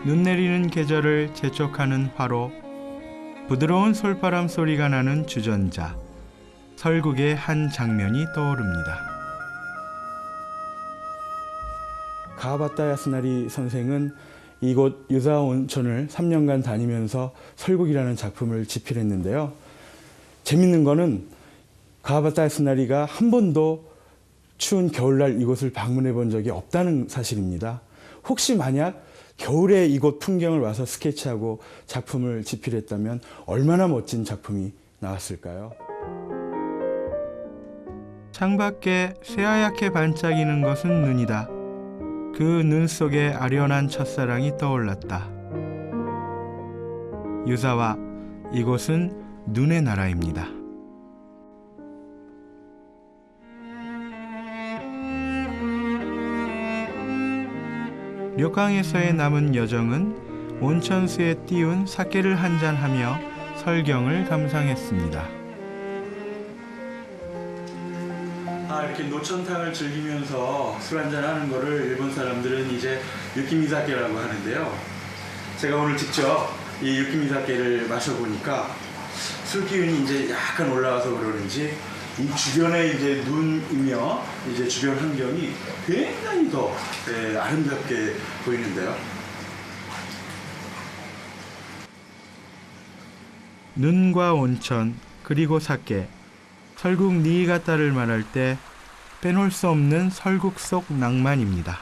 눈 내리는 계절을 재촉하는 화로, 부드러운 솔바람 소리가 나는 주전자, 설국의 한 장면이 떠오릅니다. 가와바타 야스나리 선생은 이곳 유사 온천을 3년간 다니면서 설국이라는 작품을 집필했는데요. 재밌는 거는 가와바타 야스나리가 한 번도 추운 겨울날 이곳을 방문해 본 적이 없다는 사실입니다. 혹시 만약 겨울에 이곳 풍경을 와서 스케치하고 작품을 집필했다면 얼마나 멋진 작품이 나왔을까요? 창밖에 새하얗게 반짝이는 것은 눈이다. 그 눈 속에 아련한 첫사랑이 떠올랐다. 유사와 이곳은 눈의 나라입니다. 료강에서의 남은 여정은 온천수에 띄운 사케를 한잔하며 설경을 감상했습니다. 이렇게 노천탕을 즐기면서 술 한잔하는 거를 일본 사람들은 이제 유키미사케라고 하는데요. 제가 오늘 직접 이 유키미사케를 마셔보니까 술 기운이 이제 약간 올라와서 그러는지 이 주변에 이제 눈이며 이제 주변 환경이 굉장히 더 아름답게 보이는데요. 눈과 온천 그리고 사케, 설국 니이가타를 말할 때 빼놓을 수 없는 설국 속 낭만입니다.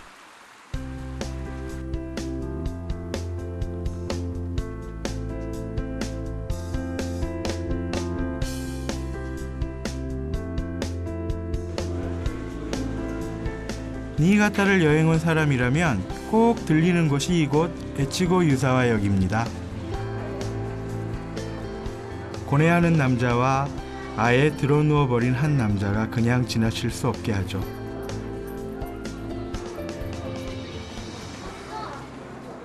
니이가타를 여행 온 사람이라면 꼭 들리는 곳이 이곳 에치고 유사와역입니다. 고뇌하는 남자와 아예 드러누워버린 한 남자가 그냥 지나칠 수 없게 하죠.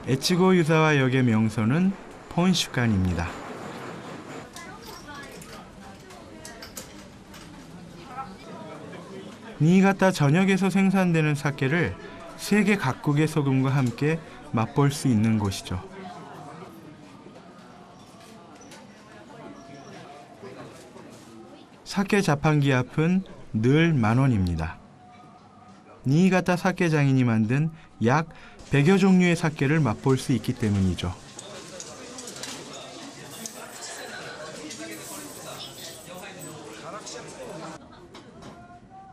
에치고 유사와역의 명소는 폰슈관입니다. 니이가타 전역에서 생산되는 사케를 세계 각국의 소금과 함께 맛볼 수 있는 곳이죠. 사케 자판기 앞은 늘 10,000원입니다. 니이가타 사케 장인이 만든 약 100여 종류의 사케를 맛볼 수 있기 때문이죠.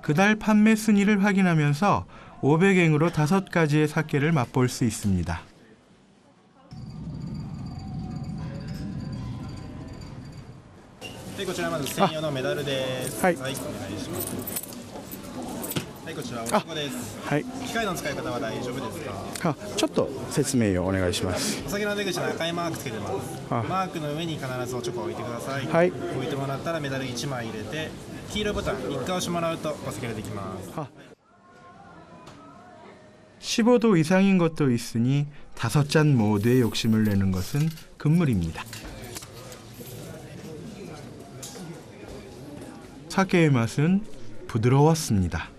그달 판매 순위를 확인하면서 500엔으로 5가지의 사케를 맛볼 수 있습니다.こちらまず専用のメダルです。はい、お願いします。はい、こちらおしこです。はい。機械の使い方は大丈夫ですか？ちょっと説明をお願いします。お酒の出口の赤いマークつけてます。マークの上に必ずおチョコを置いてください。はい。置いてもらったらメダル1枚入れて、黄色いボタン1回押してもらうとお酒ができます。 15도 이상인 것도 있으니 5잔 모두의 욕심을 내는 것은 금물입니다. 사케의 맛은 부드러웠습니다.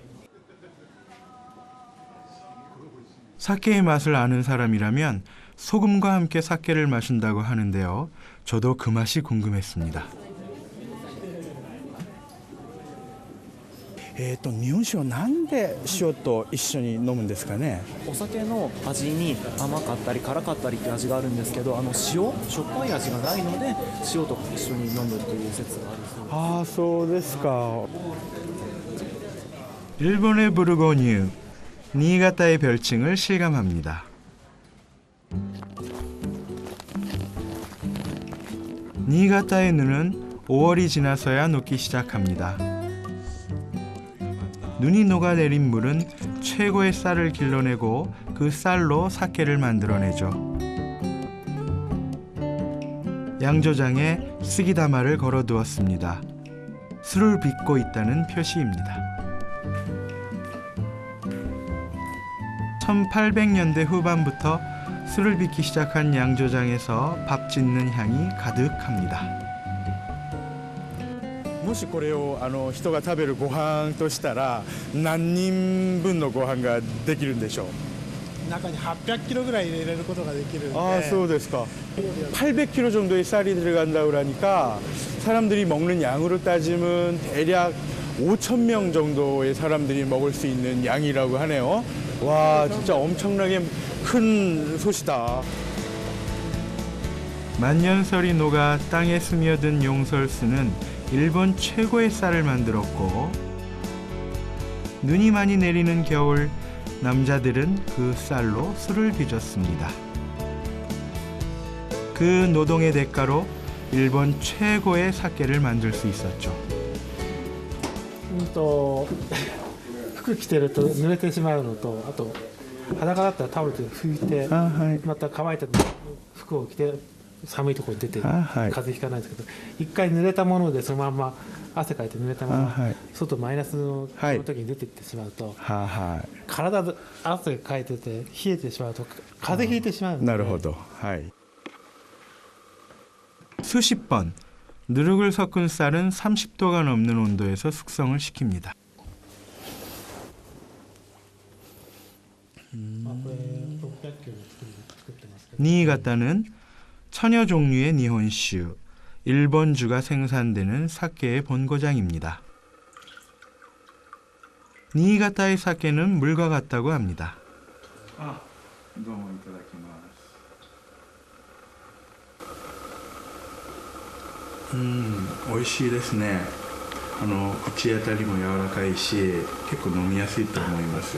사케의 맛을 아는 사람이라면 소금과 함께 사케를 마신다고 하는데요. 저도 그 맛이 궁금했습니다. 日本酒はなんで塩と一緒に飲むんですかね。お酒の味に甘かったり辛かったりって味があるんですけど、塩しょっぱい味がないので塩と一緒に飲むという説があるそうです。ああ、そうですか。 일본의 부르고뉴, 니이가타의 별칭을 실감합니다. 니이가타의 눈은 5월이 지나서야 녹기 시작합니다. 눈이 녹아내린 물은 최고의 쌀을 길러내고 그 쌀로 사케를 만들어내죠. 양조장에 쓰기다마를 걸어두었습니다. 술을 빚고 있다는 표시입니다. 1800년대 후반부터 술을 빚기 시작한 양조장에서 밥 짓는 향이 가득합니다. もしこれを人が食べるご飯としたら何人分のご飯ができるんでしょう。中に800キロぐらい入れることができるんで. 아,そうですか. 800kg 정도의 쌀이 들어간다 그러니까 사람들이 먹는 양으로 따지면 대략 5,000명 정도의 사람들이 먹을 수 있는 양이라고 하네요. 와, 진짜 엄청나게 큰 솥이다. 만년설이 녹아 땅에 스며든 용설수는 일본 최고의 쌀을 만들었고, 눈이 많이 내리는 겨울 남자들은 그 쌀로 술을 빚었습니다. 그 노동의 대가로 일본 최고의 사케를 만들 수 있었죠. 服着てると濡れてしまうのと、あと裸だったらタオルで拭いて、また乾いた服を着て寒いところに出て風邪ひかないんですけど、一回濡れたものでそのまんま汗かいて濡れたまま外マイナスの時に出ていってしまうと、体で汗かいてて冷えてしまうと風邪ひいてしまうんですね。なるほど。はい。 수십 번 누룩을 섞은 쌀은 30도가 넘는 온도에서 숙성을 시킵니다. 니이가타는 천여 종류의 니혼슈, 일본주가 생산되는 사케의 본고장입니다. 니이가타의 사케는 물과 같다고 합니다. 오이시ですね。口当たりも柔らかいし、結構飲みやすいと思います。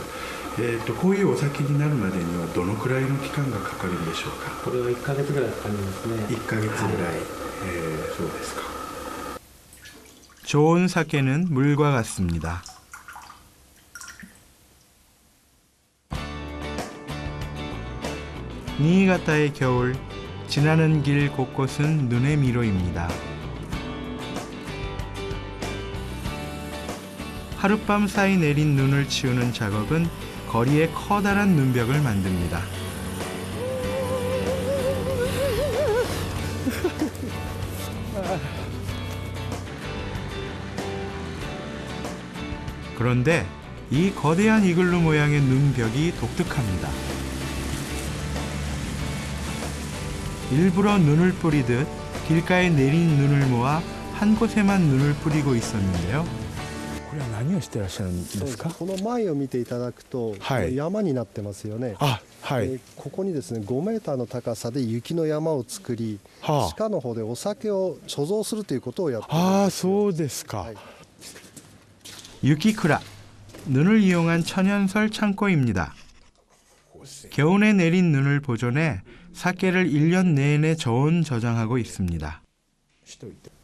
こういうお酒になるまでにはどのくらいの期間がかかるんでしょうか。これは1ヶ月ぐらいかかりますね。1ヶ月ぐらい。そうですか。좋은 사케는 물과 같습니다. 니이가타의 겨울, 지나는 길 곳곳은 눈의 미로입니다. 하룻밤 사이 내린 눈을 치우는 작업은 거리에 커다란 눈벽을 만듭니다. 그런데 이 거대한 이글루 모양의 눈벽이 독특합니다. 일부러 눈을 뿌리듯 길가에 내린 눈을 모아 한 곳에만 눈을 뿌리고 있었는데요. これは何をしてらっしゃるんですか。この前を見ていただくと、山になってますよね。ここにですね5メーターの高さで雪の山を作り、地下の方でお酒を貯蔵するということをやっています。そうですか。 유키쿠라, 눈을 이용한 천연설 창고입니다. 겨울에 내린 눈을 보존해 사케를 1년 내내 저온 저장하고 있습니다.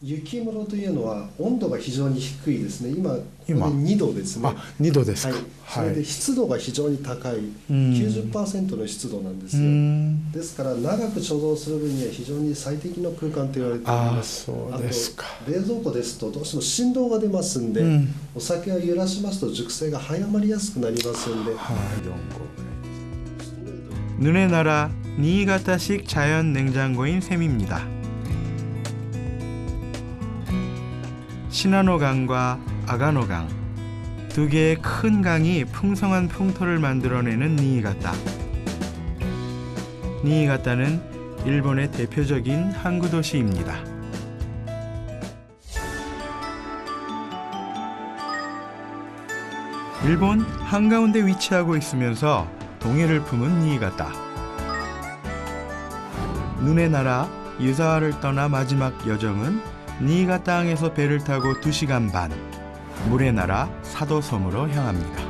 雪室というのは温度が非常に低いですね。今これ2度ですね。2度ですか。それで湿度が非常に高い、90% の湿度なんですよ。ですから長く貯蔵する分には非常に最適の空間と言われています。そうですか。冷蔵庫ですとどうしても振動が出ますんで、お酒を揺らしますと熟成が早まりやすくなりますんで。 눈의 나라 니이가타식 자연 냉장고인 셈입니다. 시나노강과 아가노강, 두 개의 큰 강이 풍성한 풍토를 만들어내는 니이가타. 니이가타는 일본의 대표적인 항구 도시입니다. 일본 한가운데 위치하고 있으면서 동해를 품은 니이가타. 눈의 나라 유사와를 떠나 마지막 여정은 니이가타항에서 배를 타고 2시간 반, 물의 나라 사도섬으로 향합니다.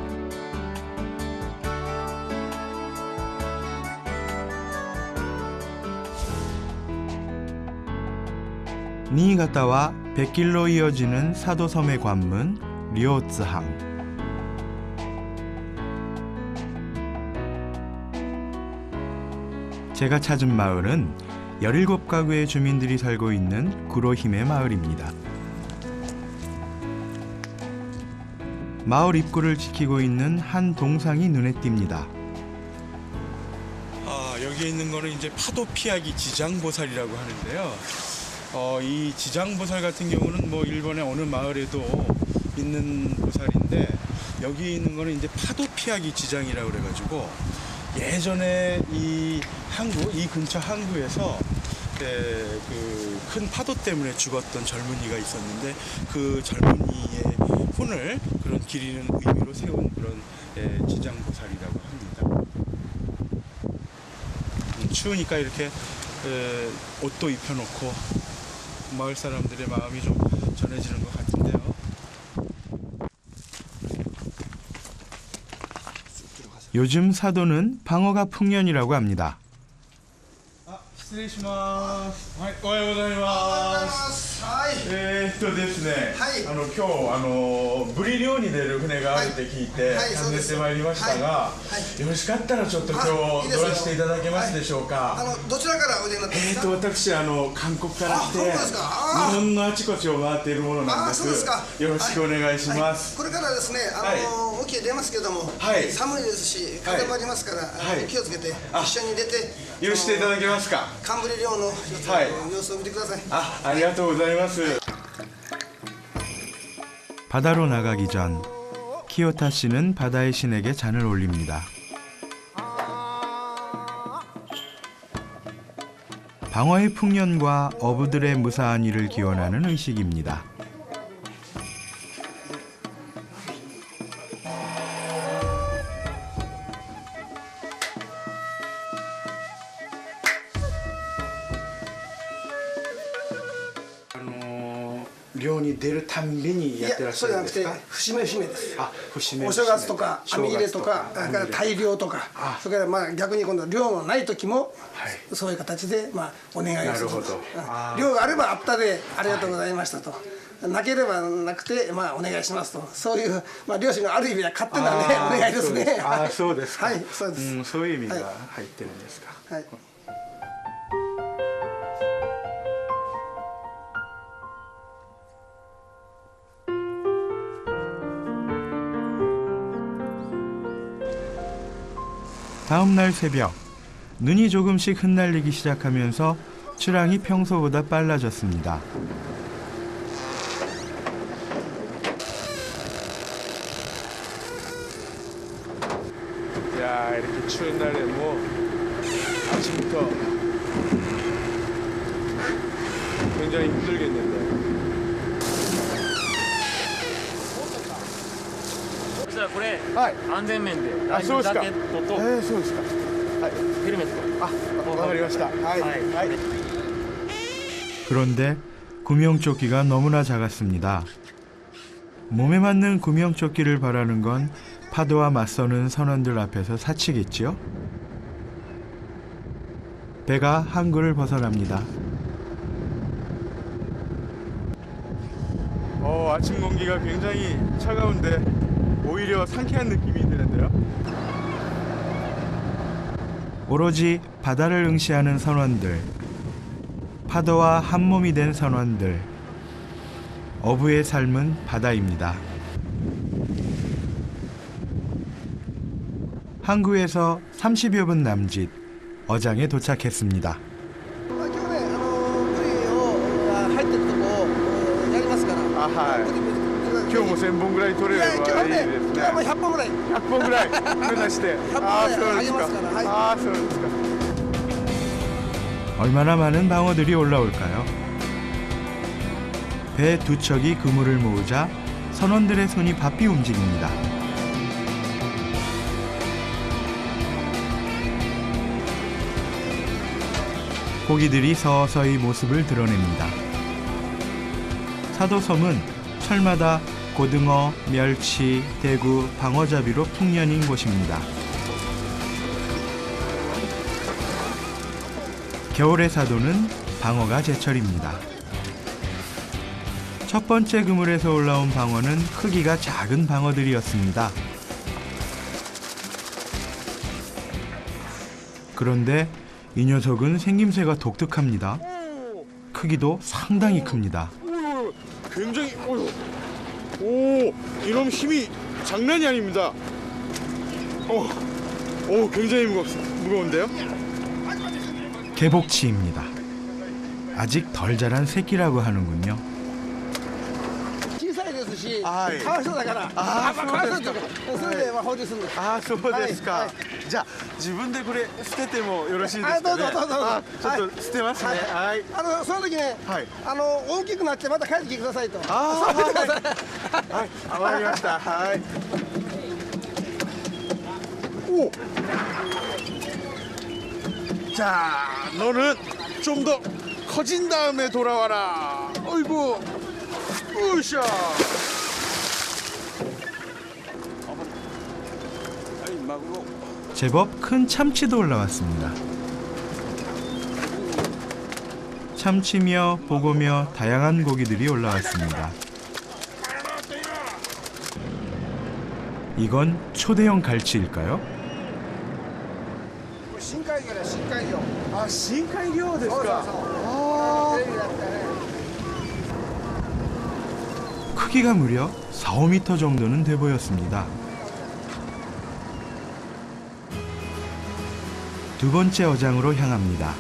니이가타와 100길로 이어지는 사도섬의 관문 료츠항. 제가 찾은 마을은 17가구의 주민들이 살고 있는 구로히메 마을입니다. 마을 입구를 지키고 있는 한 동상이 눈에 띕니다. 여기에 있는 거는 이제 파도 피하기 지장보살이라고 하는데요. 이 지장보살 같은 경우는 뭐 일본의 어느 마을에도 있는 보살인데 여기 있는 거는 이제 파도 피하기 지장이라고 그래가지고 예전에 이 항구, 이 근처 항구에서 그 큰 파도 때문에 죽었던 젊은이가 있었는데 그 젊은이의 혼을 그런 기리는 의미로 세운 그런 지장보살이라고 합니다. 추우니까 이렇게 옷도 입혀놓고 마을 사람들의 마음이 좀 전해지는 것 같은데요. 요즘 사도는 방어가 풍년이라고 합니다. 失礼します。はい、おはようございます。はい。ですね。はい。今日ブリ漁に出る船があるって聞いて訪ねてまいりましたが、よろしかったらちょっと今日乗らせていただけますでしょうか。どちらからお出になったんですか。私韓国から来て日本のあちこちを回っているものなんです。よろしくお願いします。これからですね、沖へ出ますけども、寒いですし風もありますから気をつけて一緒に出て許していただけますか。寒ブリ漁の様子を見てください。ありがとうございます。 바다로 나가기 전 키요타 씨는 바다의 신에게 잔을 올립니다. 방어의 풍년과 어부들의 무사한 일을 기원하는 의식입니다. 漁に出るたんびにやってらっしゃるんですか。節目節目です。節目お正月とか網入れとか、それから大漁とか、それから逆に今度漁のない時もそういう形でお願いをすると。漁があればあったでありがとうございましたと。なければなくてお願いしますと。そういう漁師のある意味は勝手なねお願いですね。そうですか。はいそうです。そういう意味が入ってるんですか。はい。 다음 날 새벽, 눈이 조금씩 흩날리기 시작하면서 출항이 평소보다 빨라졌습니다. 야, 이렇게 추운 날에 뭐 아침부터 굉장히 힘들겠는데. これ、安全面でライフジャケットとそうですか。ヘルメット。わかりました。はい。 그런데 구명조끼가 너무나 작았습니다. 몸에 맞는 구명조끼를 바라는 건 파도와 맞서는 선원들 앞에서 사치겠지요? 배가 항구를 벗어납니다. 아침 공기가 굉장히 차가운데 오히려 상쾌한 느낌이 드는데요. 오로지 바다를 응시하는 선원들, 파도와 한몸이 된 선원들, 어부의 삶은 바다입니다. 항구에서 30여 분 남짓, 어장에 도착했습니다. 今日も1000本ぐらい取れればいいですね。今日は100本ぐらい。100本ぐらい目指して。そうですか。そうですか。 얼마나 많은 방어들이 올라올까요? 배 두 척이 그물을 모으자 선원들의 손이 바삐 움직입니다. 고기들이 서서히 모습을 드러냅니다. 사도섬은 철마다 고등어, 멸치, 대구, 방어잡이로 풍년인 곳입니다. 겨울의 사도는 방어가 제철입니다. 첫 번째 그물에서 올라온 방어는 크기가 작은 방어들이었습니다. 그런데 이 녀석은 생김새가 독특합니다. 크기도 상당히 큽니다. 굉장히 이놈 힘이 장난이 아닙니다. 굉장히 무거운데요? 개복치입니다. 아직 덜 자란 새끼라고 하는군요. 小さいですし、かはいわいそうだから、かわいそうだからそれで放流するんです。ああ、そうですか。はいはいじゃあ自分でこれ捨ててもよろしいですかね。どうぞどうぞどうぞ。あちょっと捨てますね。はい。その時ね、大きくなってまた帰ってきてくださいと。あそう言ってください。はい、わかりました。はい。오! 자, 너는 좀 더 커진 다음에 돌아와라. 어이구, 으쌰. 제법 큰 참치도 올라왔습니다. 참치며 보고며 다양한 고기들이 올라왔습니다. 이건 초대형 갈치일까요? 深海魚だ、深海魚。あ、深海魚ですか。そうそうそう。テレビだったね。 크기가 무려 4~5m 정도는 돼 보였습니다. 두 번째 어장으로 향합니다.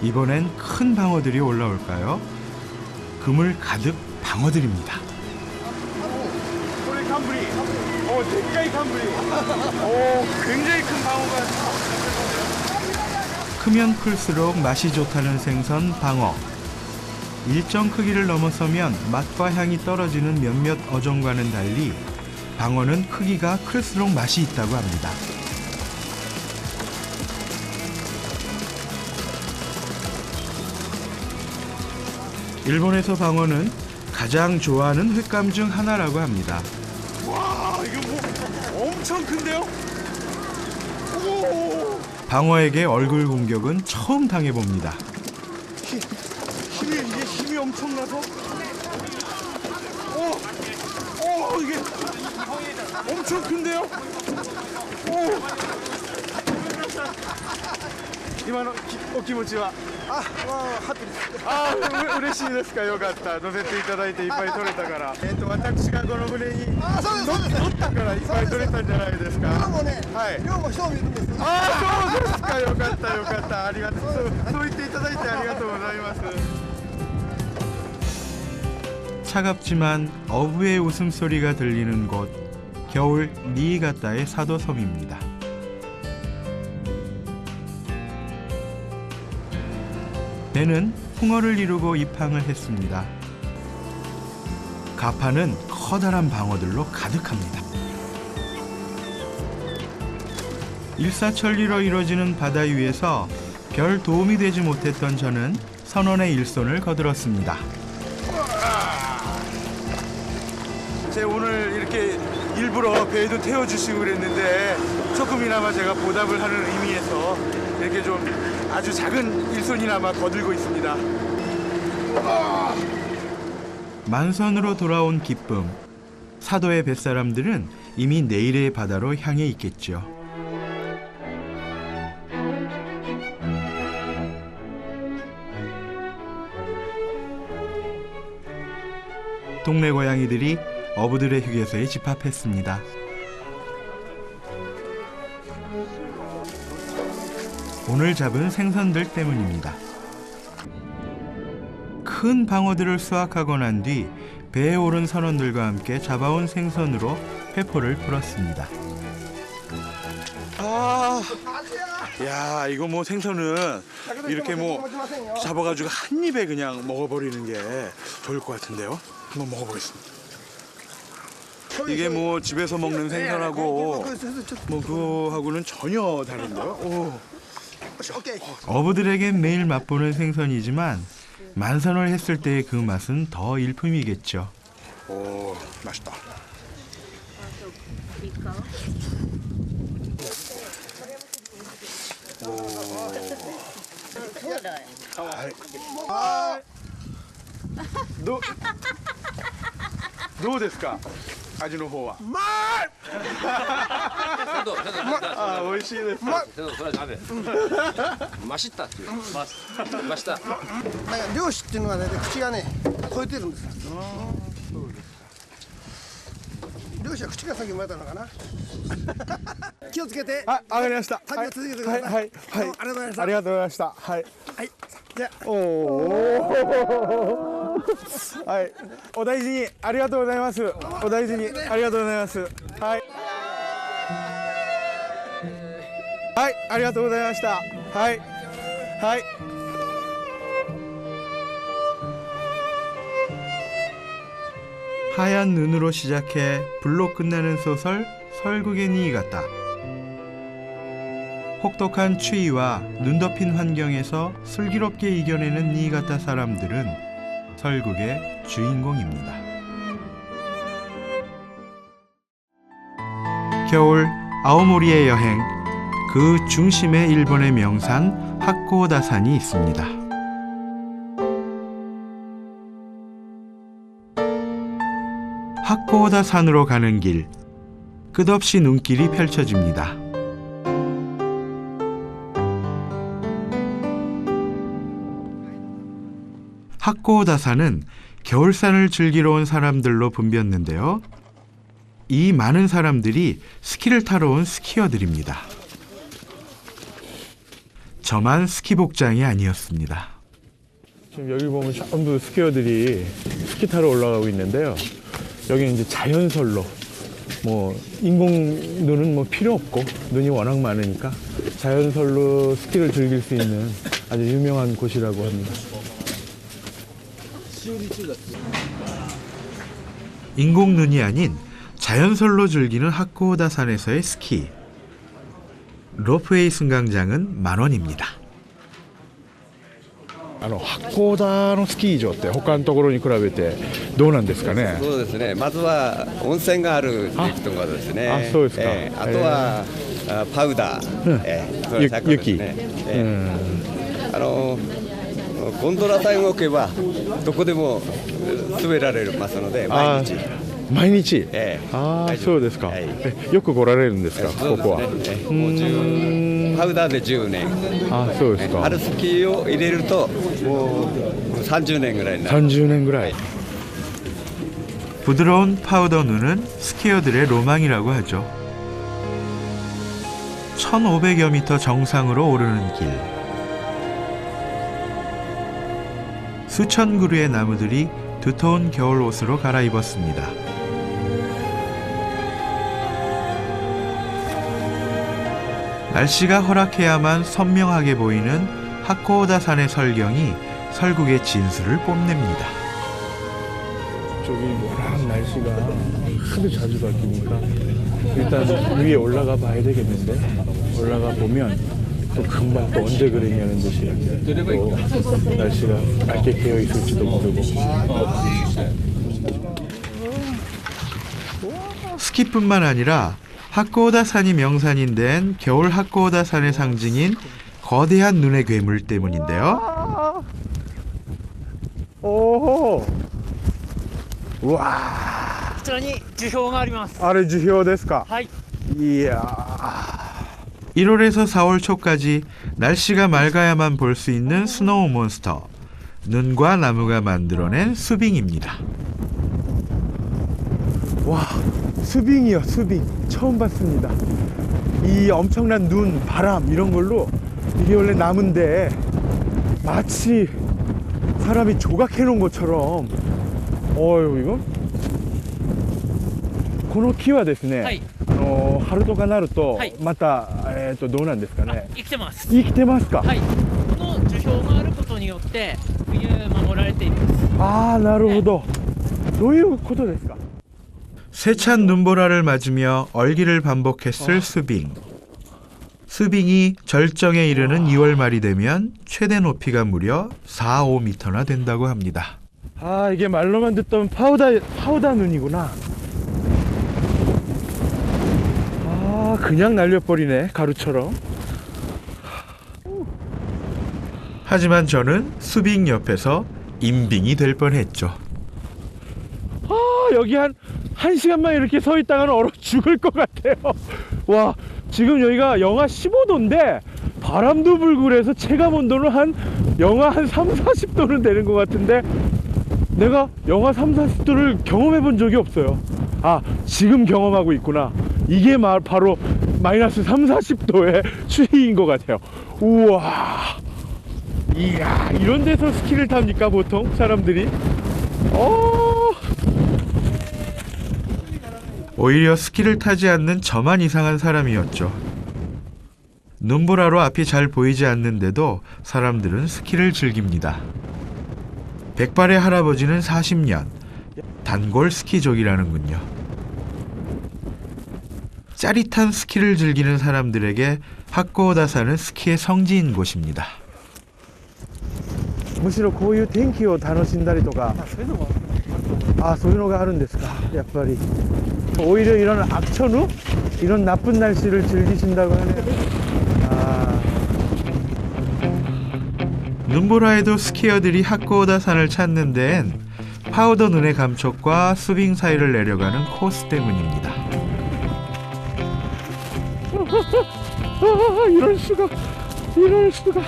이번엔 큰 방어들이 올라올까요? 그물 가득 방어들입니다. これカンブリ。お、でっかいカンブリ。お、굉장히 큰 방어가. 크면 클수록 맛이 좋다는 생선 방어. 일정 크기를 넘어서면 맛과 향이 떨어지는 몇몇 어종과는 달리 방어는 크기가 클수록 맛이 있다고 합니다. 일본에서 방어는 가장 좋아하는 횟감 중 하나라고 합니다. 와, 이거 뭐 엄청 큰데요? 오! 방어에게 얼굴 공격은 처음 당해봅니다. 힘이 엄청나서. 이게 엄청 큰데요?今のお気持ちは。あ、ハッピーです。あ、嬉しいですか。よかった。乗せていただいていっぱい取れたから。私がこの船に乗ったからいっぱい取れたんじゃないですか。量もね、量も人もいるんです。あ、そうですか。よかったよかった。ありがとう。そう言っていただいてありがとうございます。 차갑지만 어부의 웃음소리가 들리는 곳, 겨울 니이가타의 사도섬입니다. 배는 풍어를 이루고 입항을 했습니다. 가파는 커다란 방어들로 가득합니다. 일사천리로 이루어지는 바다 위에서 별 도움이 되지 못했던 저는 선원의 일손을 거들었습니다. 제가 오늘 이렇게 일부러 배에도 태워주시고 그랬는데 조금이나마 제가 보답을 하는 의미에서 이렇게 좀 아주 작은 일손이나마 거들고 있습니다. 만선으로 돌아온 기쁨. 사도의 뱃사람들은 이미 내일의 바다로 향해 있겠죠. 동네 고양이들이 어부들의 휴게소에 집합했습니다. 오늘 잡은 생선들 때문입니다. 큰 방어들을 수확하고 난 뒤 배에 오른 선원들과 함께 잡아온 생선으로 회포를 풀었습니다. 아, 야, 이거 뭐 생선은 이렇게 뭐 잡아가지고 한 입에 그냥 먹어버리는 게 좋을 것 같은데요. 한번 먹어보겠습니다. 이게 뭐 집에서 먹는 생선하고 뭐 그거하고는 전혀 다른데요. 오. 어부들에겐 매일 맛보는 생선이지만 만선을 했을 때의 그 맛은 더 일품이겠죠. 오, 맛있다. 오. どうですか味の方は。まあ、美味しいです。それはダメ。マシったっていう。マシった。漁師っていうのはね、口がね、超えてるんですよ。漁少しは口が先生まれたのかな気をつけてわかりました。旅を続けてください。はい。ありがとうございました。はい。じゃあおお。はい。お大事にありがとうございます。お大事にありがとうございます。はい。はい、ありがとうございました。はい。はい。하얀 눈으로 시작해 불로 끝내는 소설 설국의 니이가타. 혹독한 추위와 눈 덮인 환경에서 슬기롭게 이겨내는 니이가타 사람들은 설국의 주인공입니다. 겨울 아오모리의 여행, 그 중심에 일본의 명산 하코오다산이 있습니다. 하코오다산으로 가는 길, 끝없이 눈길이 펼쳐집니다. 하코오다산은 겨울산을 즐기러 온 사람들로 붐볐는데요. 이 많은 사람들이 스키를 타러 온 스키어들입니다. 저만 스키 복장이 아니었습니다. 지금 여기 보면 전부 스키어들이 스키 타러 올라가고 있는데요. 여기는 이제 자연설로, 뭐 인공 눈은 뭐 필요 없고 눈이 워낙 많으니까 자연설로 스키를 즐길 수 있는 아주 유명한 곳이라고 합니다. 인공 눈이 아닌 자연설로 즐기는 하코오다산에서의 스키. 로프웨이 승강장은 10,000원입니다. 八甲田のスキー場って他のところに比べてどうなんですかね。そうですね。まずは温泉があるっていうところですね。あ、そうですか。あとはパウダー、雪。ゴンドラさえ動けばどこでも滑られますので毎日。毎日。ああ、そうですか。よく来られるんですか、ここは。パウダーで10年。あ、そうですか。春スキーを入れるともう30年ぐらいになる。30年ぐらい。 부드러운 파우더 눈은 스키어들의 로망이라고 하죠. 1500여 미터 정상으로 오르는 길. 수천 그루의 나무들이 두터운 겨울 옷으로 갈아입었습니다. 날씨가 허락해야만 선명하게 보이는 하코오다산의 설경이 설국의 진수를 뽐냅니다. 저기 워낙 날씨가 하도 자주 바뀌니까 일단 위에 올라가 봐야 되겠는데, 올라가 보면 또 금방 또 언제 그랬냐는 듯이 또 날씨가 맑게 깨어 있을지도 모르고. 스키뿐만 아니라 하코오다산이 명산인 데엔 겨울 하코오다산의 상징인 거대한 눈의 괴물 때문인데요. 오호. 와. こちらに樹氷があります。あれ樹氷ですか。はい。 이야. 1월에서 4월 초까지 날씨가 맑아야만 볼 수 있는 스노우 몬스터. 눈과 나무가 만들어낸 수빙입니다. 와, 수빙이요, 수빙. 처음 봤습니다. 이 엄청난 눈, 바람 이런 걸로, 이게 원래 나무인데 마치 사람이 조각해 놓은 것처럼. 어휴, 이거? この木はですね、はい、春とかなると、はい、また、どうなんですかね。生きてます。生きてますか。はい。この樹氷があることによって冬守られています。ああ、なるほど。どういうことですか。 세찬 눈보라를 맞으며 얼기를 반복했을 수빙. 수빙이 절정에 이르는 2월 말이 되면 최대 높이가 무려 4-5m나 된다고 합니다. 아, 이게 말로만 듣던 파우다 눈이구나. 아, 그냥 날려버리네, 가루처럼. 하지만 저는 수빙 옆에서 임빙이 될 뻔했죠. 아, 여기 한 1시간만 이렇게 서 있다가는 얼어 죽을 것 같아요. 와, 지금 여기가 영하 15도인데 바람도 불고 그래서 체감 온도는 한 영하 한 30-40도는 되는 것 같은데 내가 영하 30-40도를 경험해 본 적이 없어요. 아, 지금 경험하고 있구나. 이게 바로 마이너스 3, 40도의 추위인 것 같아요. 우와, 이야, 이런 데서 스키를 탑니까 보통 사람들이? 오히려 스키를 타지 않는 저만 이상한 사람이었죠. 눈보라로 앞이 잘 보이지 않는데도 사람들은 스키를 즐깁니다. 백발의 할아버지는 40년, 단골 스키족이라는군요. 짜릿한 스키를 즐기는 사람들에게 하코다산은 스키의 성지인 곳입니다. むしろこういう天気を楽しんだりとか、そういうのがあるんですか。やっぱり오히려 이런 악천후? 이런 나쁜 날씨를 즐기신다고 하네요. 눈보라에도 스키어들이 하코다산을 찾는 데엔 파우더 눈의 감촉과 수빙 사이를 내려가는 코스 때문입니다. 이럴 수가.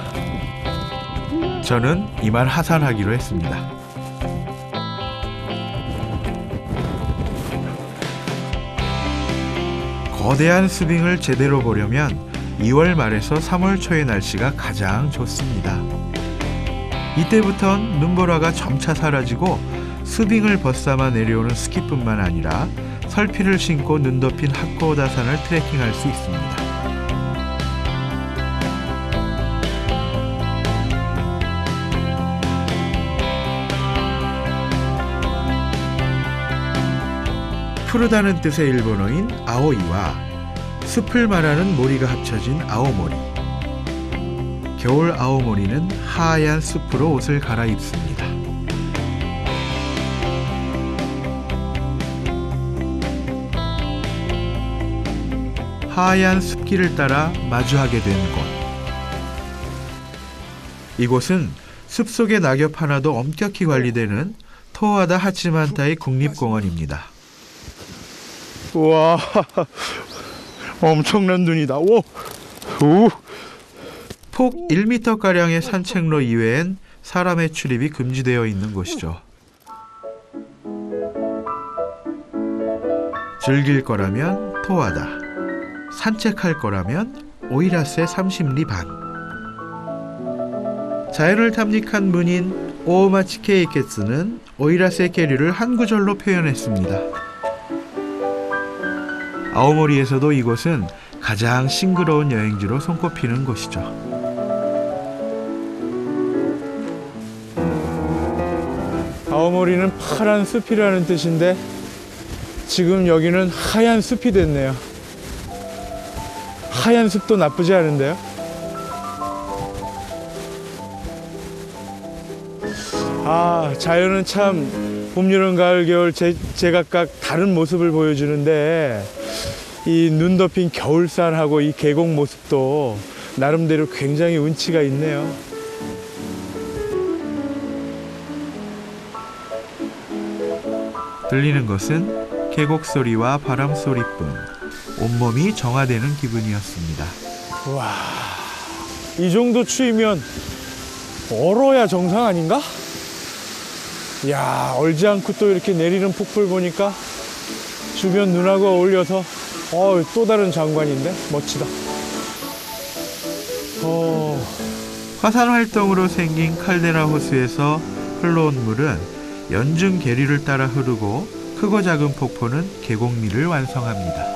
저는 이만 하산하기로 했습니다. 거대한 수빙을 제대로 보려면 2월 말에서 3월 초의 날씨가 가장 좋습니다. 이때부턴 눈보라가 점차 사라지고 수빙을 벗삼아 내려오는 스키뿐만 아니라 설피를 신고 눈 덮인 하코다산을 트레킹할 수 있습니다. 푸르다는 뜻의 일본어인 아오이와 숲을 말하는 모리가 합쳐진 아오모리. 겨울 아오모리는 하얀 숲으로 옷을 갈아입습니다. 하얀 숲길을 따라 마주하게 된 곳. 이곳은 숲속의 낙엽 하나도 엄격히 관리되는 토하다 하치만타이 국립공원입니다. 우와, 엄청난 눈이다. 오. 폭 1m가량의 산책로 이외엔 사람의 출입이 금지되어 있는 곳이죠. 즐길 거라면 토하다, 산책할 거라면 오이라세 30리 반. 자연을 탐닉한 문인 오오마치 케이케츠는 오이라세 계류를 한 구절로 표현했습니다. 아오모리에서도 이곳은 가장 싱그러운 여행지로 손꼽히는 곳이죠. 아오모리는 파란 숲이라는 뜻인데 지금 여기는 하얀 숲이 됐네요. 하얀 숲도 나쁘지 않은데요. 자연은 참 봄, 여름, 가을, 겨울 제각각 다른 모습을 보여주는데 이 눈 덮인 겨울산하고 이 계곡 모습도 나름대로 굉장히 운치가 있네요. 들리는 것은 계곡 소리와 바람 소리뿐 온몸이 정화되는 기분이었습니다. 와, 이 정도 추위면 얼어야 정상 아닌가? 야, 얼지 않고 또 이렇게 내리는 폭포를 보니까 주변 눈하고 어울려서 또 다른 장관인데 멋지다. 화산 활동으로 생긴 칼데라 호수에서 흘러온 물은 연중 계류를 따라 흐르고 크고 작은 폭포는 계곡미를 완성합니다.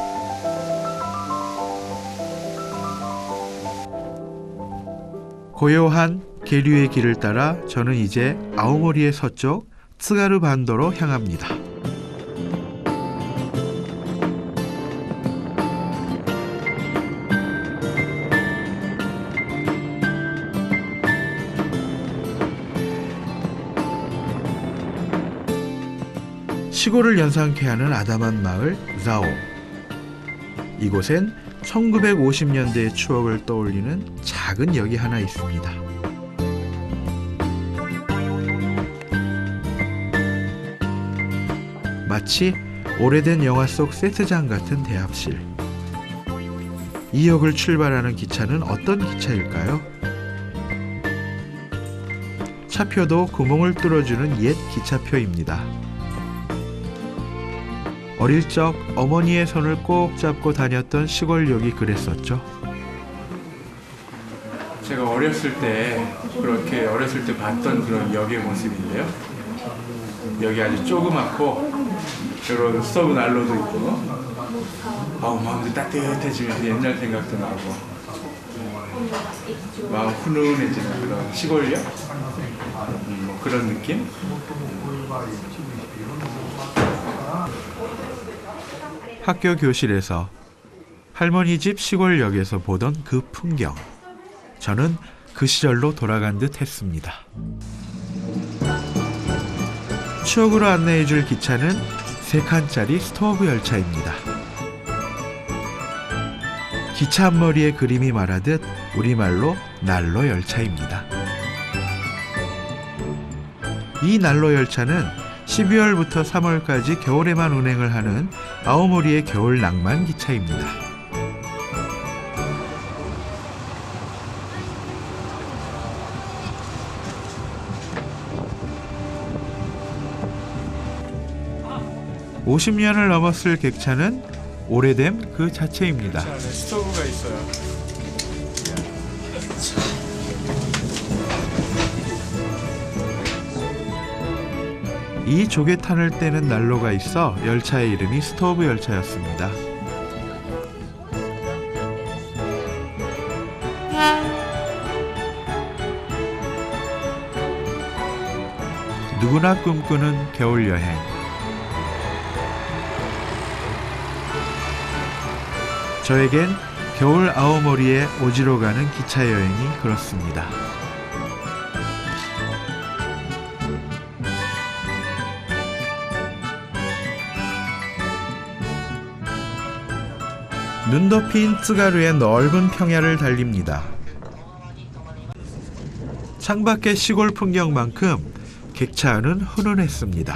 고요한 계류의 길을 따라 저는 이제 아오모리의 서쪽 츠가르 반도로 향합니다. 시골을 연상케 하는 아담한 마을 자오. 이곳엔 1950년대의 추억을 떠올리는 작은 역이 하나 있습니다. 마치 오래된 영화 속 세트장 같은 대합실. 이 역을 출발하는 기차는 어떤 기차일까요? 차표도 구멍을 뚫어주는 옛 기차표입니다. 어릴 적 어머니의 손을 꼭 잡고 다녔던 시골역이 그랬었죠. 제가 어렸을 때 그렇게 어렸을 때 봤던 그런 역의 모습인데요. 여기 아주 조그맣고 이런 스토브 난로도 있고, 마음도 따뜻해지면서 옛날 생각도 나고 마음 훈훈해지는 그런 시골역, 뭐 그런 느낌. 학교 교실에서 할머니 집 시골역에서 보던 그 풍경, 저는 그 시절로 돌아간 듯 했습니다. 추억으로 안내해줄 기차는 3칸짜리 스토브 열차입니다. 기차 앞머리에 그림이 말하듯 우리말로 난로 열차입니다. 이 난로 열차는 12월부터 3월까지 겨울에만 운행을 하는 아오모리의 겨울 낭만 기차입니다. (50년을) 넘었을 객차는 오래됨 그 자체입니다. 스토브가 있어요. 이 조개탄을 떼는 난로가 있어 열차의 이름이 스토브 열차였습니다. 누구나 꿈꾸는 겨울 여행. 저에겐 겨울 아오모리에 오지로 가는 기차 여행이 그렇습니다. 눈 덮인 쯔가루의 넓은 평야를 달립니다. 창밖의 시골 풍경만큼 객차 안은 훈훈했습니다.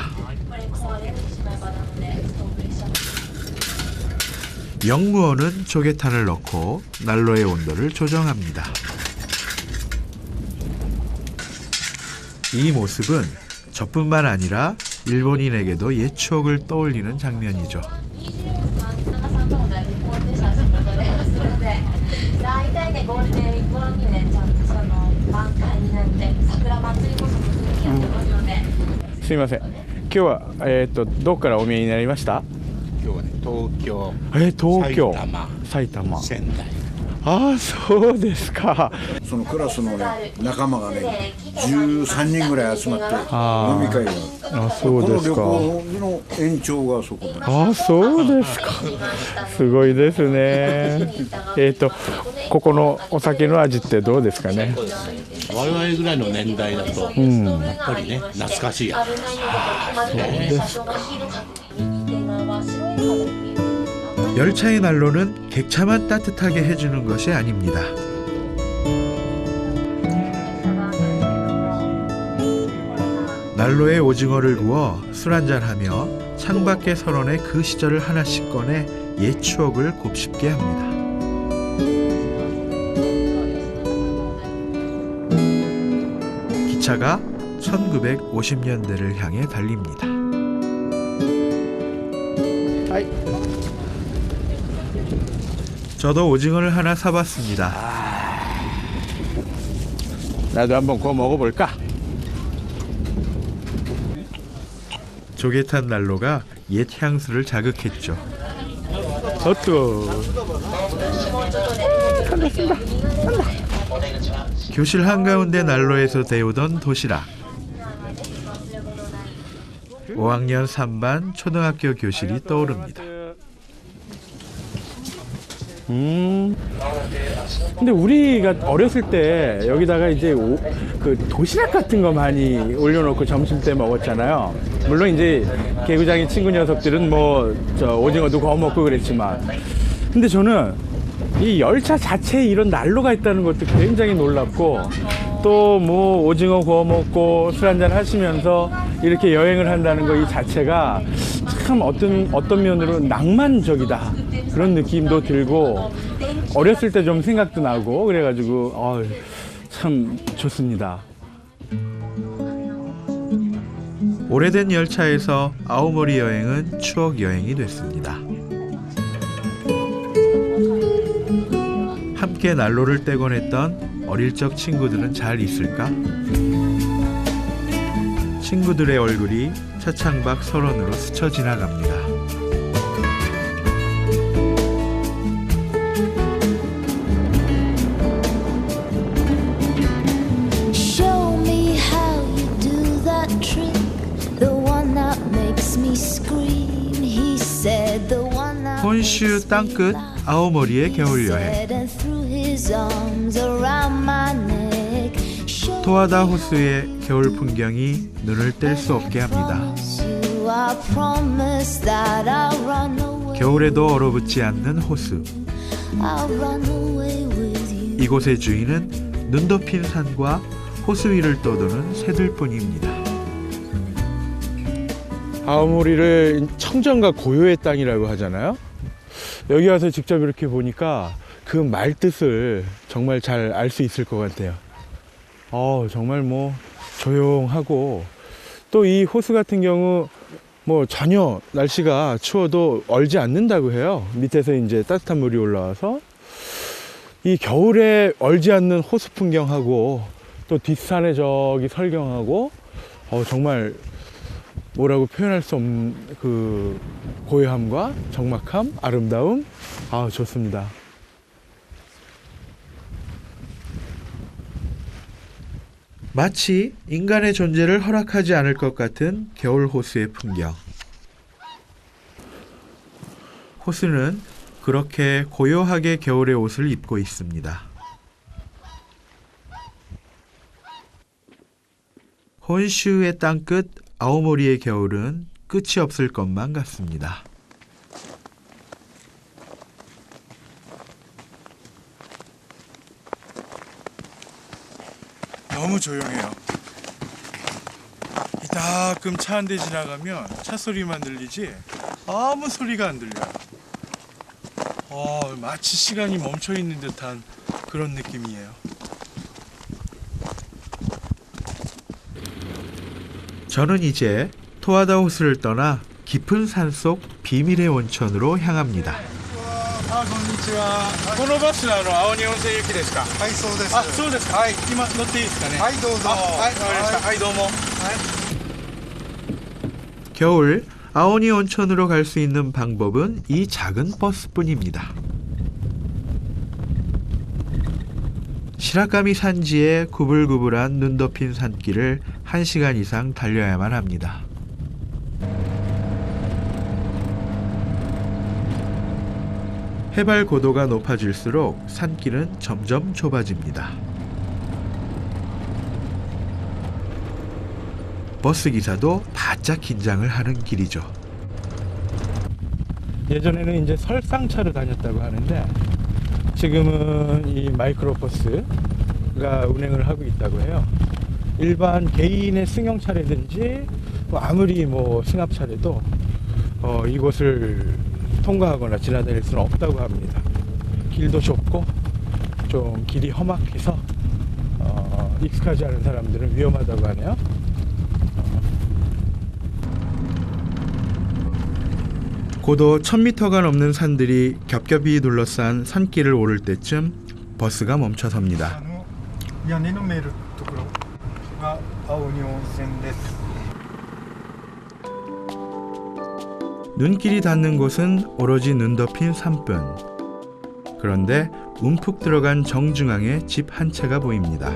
영무원은 조개탄을 넣고 난로의 온도를 조정합니다. 이 모습은 저뿐만 아니라 일본인에게도 옛 추억을 떠올리는 장면이죠.すみません。今日はどこからお見えになりました？今日はね、東京、東京、埼玉、仙台。ああ、そうですか。そのクラスのね、仲間がね、13人ぐらい集まって飲み会が。あ、そうですか。この旅行の延長がそこで。あ、そうですか。すごいですね。ここのお酒の味ってどうですかね。我々ぐらいの年代だと、やっぱりね、懐かしい味。そうですか。 열차의 난로는 객차만 따뜻하게 해주는 것이 아닙니다. 난로에 오징어를 구워 술 한잔하며 창밖의 설원에 그 시절을 하나씩 꺼내 옛 추억을 곱씹게 합니다. 기차가 1950년대를 향해 달립니다. 저도 오징어를 하나 사봤습니다. 나도 한번 구워 먹어볼까? 조개탄 난로가 옛 향수를 자극했죠. 교실 한가운데 난로에서 데우던 도시락. 5학년 3반 초등학교 교실이 떠오릅니다. 근데 우리가 어렸을 때 여기다가 이제 그 도시락 같은 거 많이 올려놓고 점심 때 먹었잖아요. 물론 이제 개구장이 친구 녀석들은 뭐 저 오징어도 구워 먹고 그랬지만, 근데 저는 이 열차 자체에 이런 난로가 있다는 것도 굉장히 놀랍고, 또 뭐 오징어 구워 먹고 술 한잔 하시면서 이렇게 여행을 한다는 거 이 자체가 참 어떤 면으로 낭만적이다 그런 느낌도 들고, 어렸을 때 좀 생각도 나고 그래가지고 참 좋습니다. 오래된 열차에서 아오모리 여행은 추억 여행이 됐습니다. 함께 난로를 떼곤 했던 어릴 적 친구들은 잘 있을까? 친구들의 얼굴이 차창밖 설원으로 스쳐 지나갑니다. 혼슈 땅끝 아오모리의 겨울여행. 토하다 호수의 겨울 풍경이 눈을 뗄 수 없게 합니다. 겨울에도 얼어붙지 않는 호수. 이곳의 주인은 눈 덮인 산과 호수 위를 떠도는 새들뿐입니다. 아오모리를 청정과 고요의 땅이라고 하잖아요. 여기 와서 직접 이렇게 보니까 그 말뜻을 정말 잘 알 수 있을 것 같아요. 정말 뭐 조용하고, 또 이 호수 같은 경우 뭐 전혀 날씨가 추워도 얼지 않는다고 해요. 밑에서 이제 따뜻한 물이 올라와서. 이 겨울에 얼지 않는 호수 풍경하고 또 뒷산에 저기 설경하고 정말 뭐라고 표현할 수 없는 그 고요함과 적막함, 아름다움, 좋습니다. 마치 인간의 존재를 허락하지 않을 것 같은 겨울 호수의 풍경. 호수는 그렇게 고요하게 겨울의 옷을 입고 있습니다. 혼슈의 땅끝 아오모리의 겨울은 끝이 없을 것만 같습니다. 너무 조용해요. 이따금 차 한 대 지나가면 차 소리만 들리지 아무 소리가 안 들려요. 마치 시간이 멈춰 있는 듯한 그런 느낌이에요. 저는 이제 토하다 호수를 떠나 깊은 산속 비밀의 온천으로 향합니다. こんにちは。このバスは青鬼温泉行きですか？はい、そうです。そうですか。はい、今乗っていいですかね？はい、どうぞ。はい、わかりました。はい、どうも。겨울 아오니 온천으로 갈 수 있는 방법은 이 작은 버스뿐입니다. 시라카미 산지의 구불구불한 눈 덮인 산길을 1시간 이상 달려야만 합니다. 해발 고도가 높아질수록 산길은 점점 좁아집니다. 버스기사도 바짝 긴장을 하는 길이죠. 예전에는 이제 설상차로 다녔다고 하는데 지금은 이 마이크로버스가 운행을 하고 있다고 해요. 일반 개인의 승용차라든지 아무리 뭐 승합차라도 이곳을 통과하거나 지나다닐 수는 없다고 합니다. 길도 좁고 좀 길이 험악해서 익숙하지 않은 사람들은 위험하다고 하네요. 고도 1000m가 넘는 산들이 겹겹이 둘러싼 산길을 오를 때쯤 버스가 멈춰섭니다. 눈길이 닿는 곳은 오로지 눈 덮인 산뿐. 그런데 움푹 들어간 정중앙에 집 한 채가 보입니다.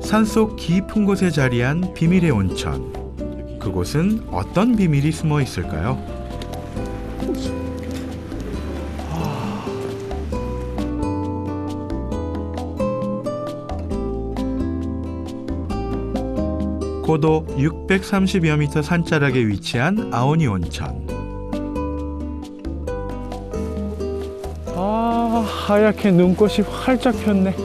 산속 깊은 곳에 자리한 비밀의 온천. 그곳은 어떤 비밀이 숨어 있을까요? 고도 630여 미터 산자락에 위치한 아오니 온천. 하얗게 눈꽃이 활짝 폈네.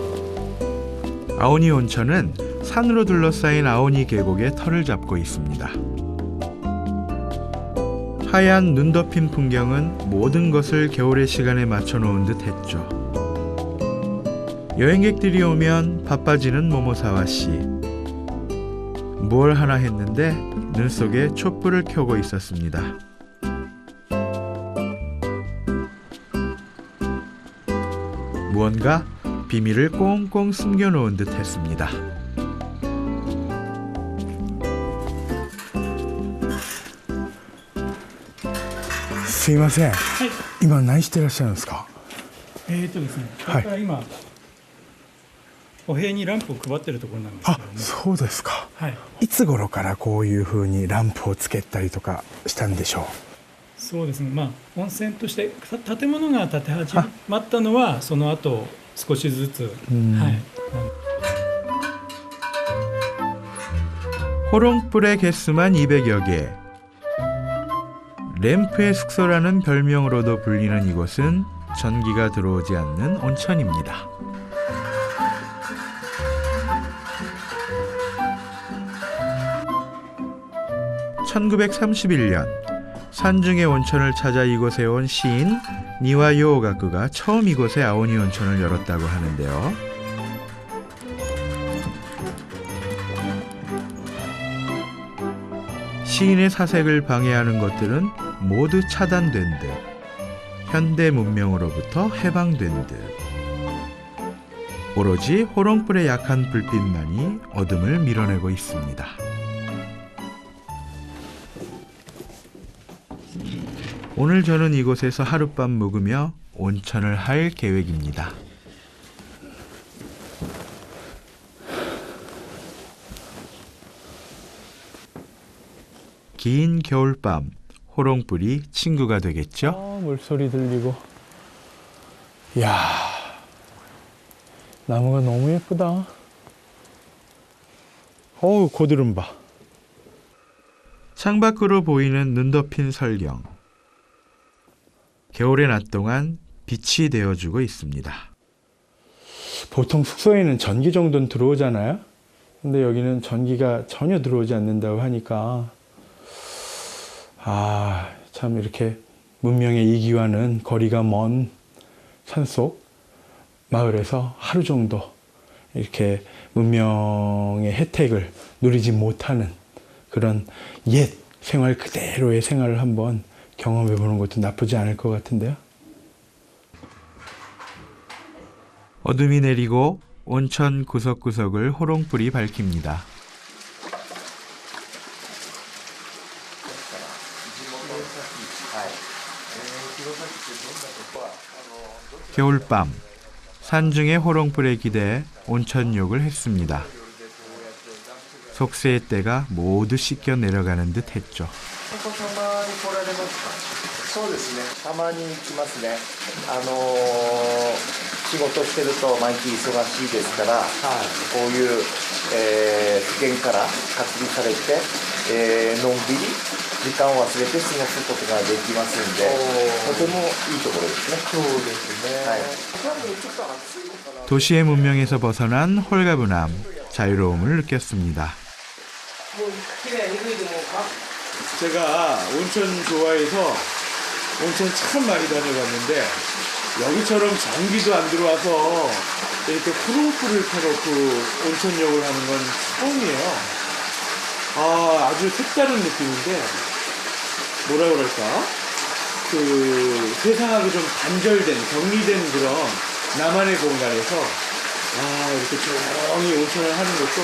아오니 온천은 산으로 둘러싸인 아오니 계곡의 털을 잡고 있습니다. 하얀 눈 덮인 풍경은 모든 것을 겨울의 시간에 맞춰 놓은 듯 했죠. 여행객들이 오면 바빠지는 모모사와 씨. 뭘 하나 했는데 눈 속에 촛불을 켜고 있었습니다. 무언가 비밀을 꽁꽁 숨겨놓은 듯 했습니다. すいません、今何してらっしゃるんですか？ですね、これから今、お部屋にランプを配ってるところなんですけども。そうですか。いつ頃からこういうふうにランプをつけたりとかしたんでしょう？そうですね、温泉として建物が建て始まったのはその後少しずつ。호롱불의 개수만 200여 개. 램프의 숙소라는 별명으로도 불리는 이곳은 전기가 들어오지 않는 온천입니다. (1931년) 산중의 온천을 찾아 이곳에 온 시인 니와 요오가쿠가 처음 이곳에 아오니 온천을 열었다고 하는데요. 시인의 사색을 방해하는 것들은 모두 차단된 듯, 현대 문명으로부터 해방된 듯, 오로지 호롱불의 약한 불빛만이 어둠을 밀어내고 있습니다. 오늘 저는 이곳에서 하룻밤 묵으며 온천을 할 계획입니다. 긴 겨울밤, 호롱불이 친구가 되겠죠? 물소리 들리고. 이야, 나무가 너무 예쁘다. 어우, 고드름 봐. 창밖으로 보이는 눈 덮인 설경. 겨울의 낮 동안 빛이 되어주고 있습니다. 보통 숙소에는 전기 정도는 들어오잖아요. 근데 여기는 전기가 전혀 들어오지 않는다고 하니까 참 이렇게 문명의 이기와는 거리가 먼 산속 마을에서 하루 정도 이렇게 문명의 혜택을 누리지 못하는 그런 옛 생활 그대로의 생활을 한번 경험해 보는 것도 나쁘지 않을 것 같은데요. 어둠이 내리고 온천 구석구석을 호롱불이 밝힙니다. 겨울밤, 산중의 호롱불에 기대해 온천욕을 했습니다. 속세의 때가 모두 씻겨 내려가는 듯 했죠. そうですね、たまに行きますね。仕事してると毎日忙しいですから、こういう、府県から隔離されて、のんびり時間を忘れて過ごすことができますんで、とてもいいところですね。そうですね。 도시의 문명에서 벗어난 홀가분함, 자유로움을 느꼈습니다. 제가 온천 좋아해서 온천 참 많이 다녀봤는데 여기처럼 전기도 안 들어와서 이렇게 호롱불을 켜놓고 온천욕을 하는 건 처음이에요. 아주 색다른 느낌인데 뭐라 그럴까? 그 세상하고 좀 단절된, 격리된 그런 나만의 공간에서 이렇게 조용히 온천을 하는 것도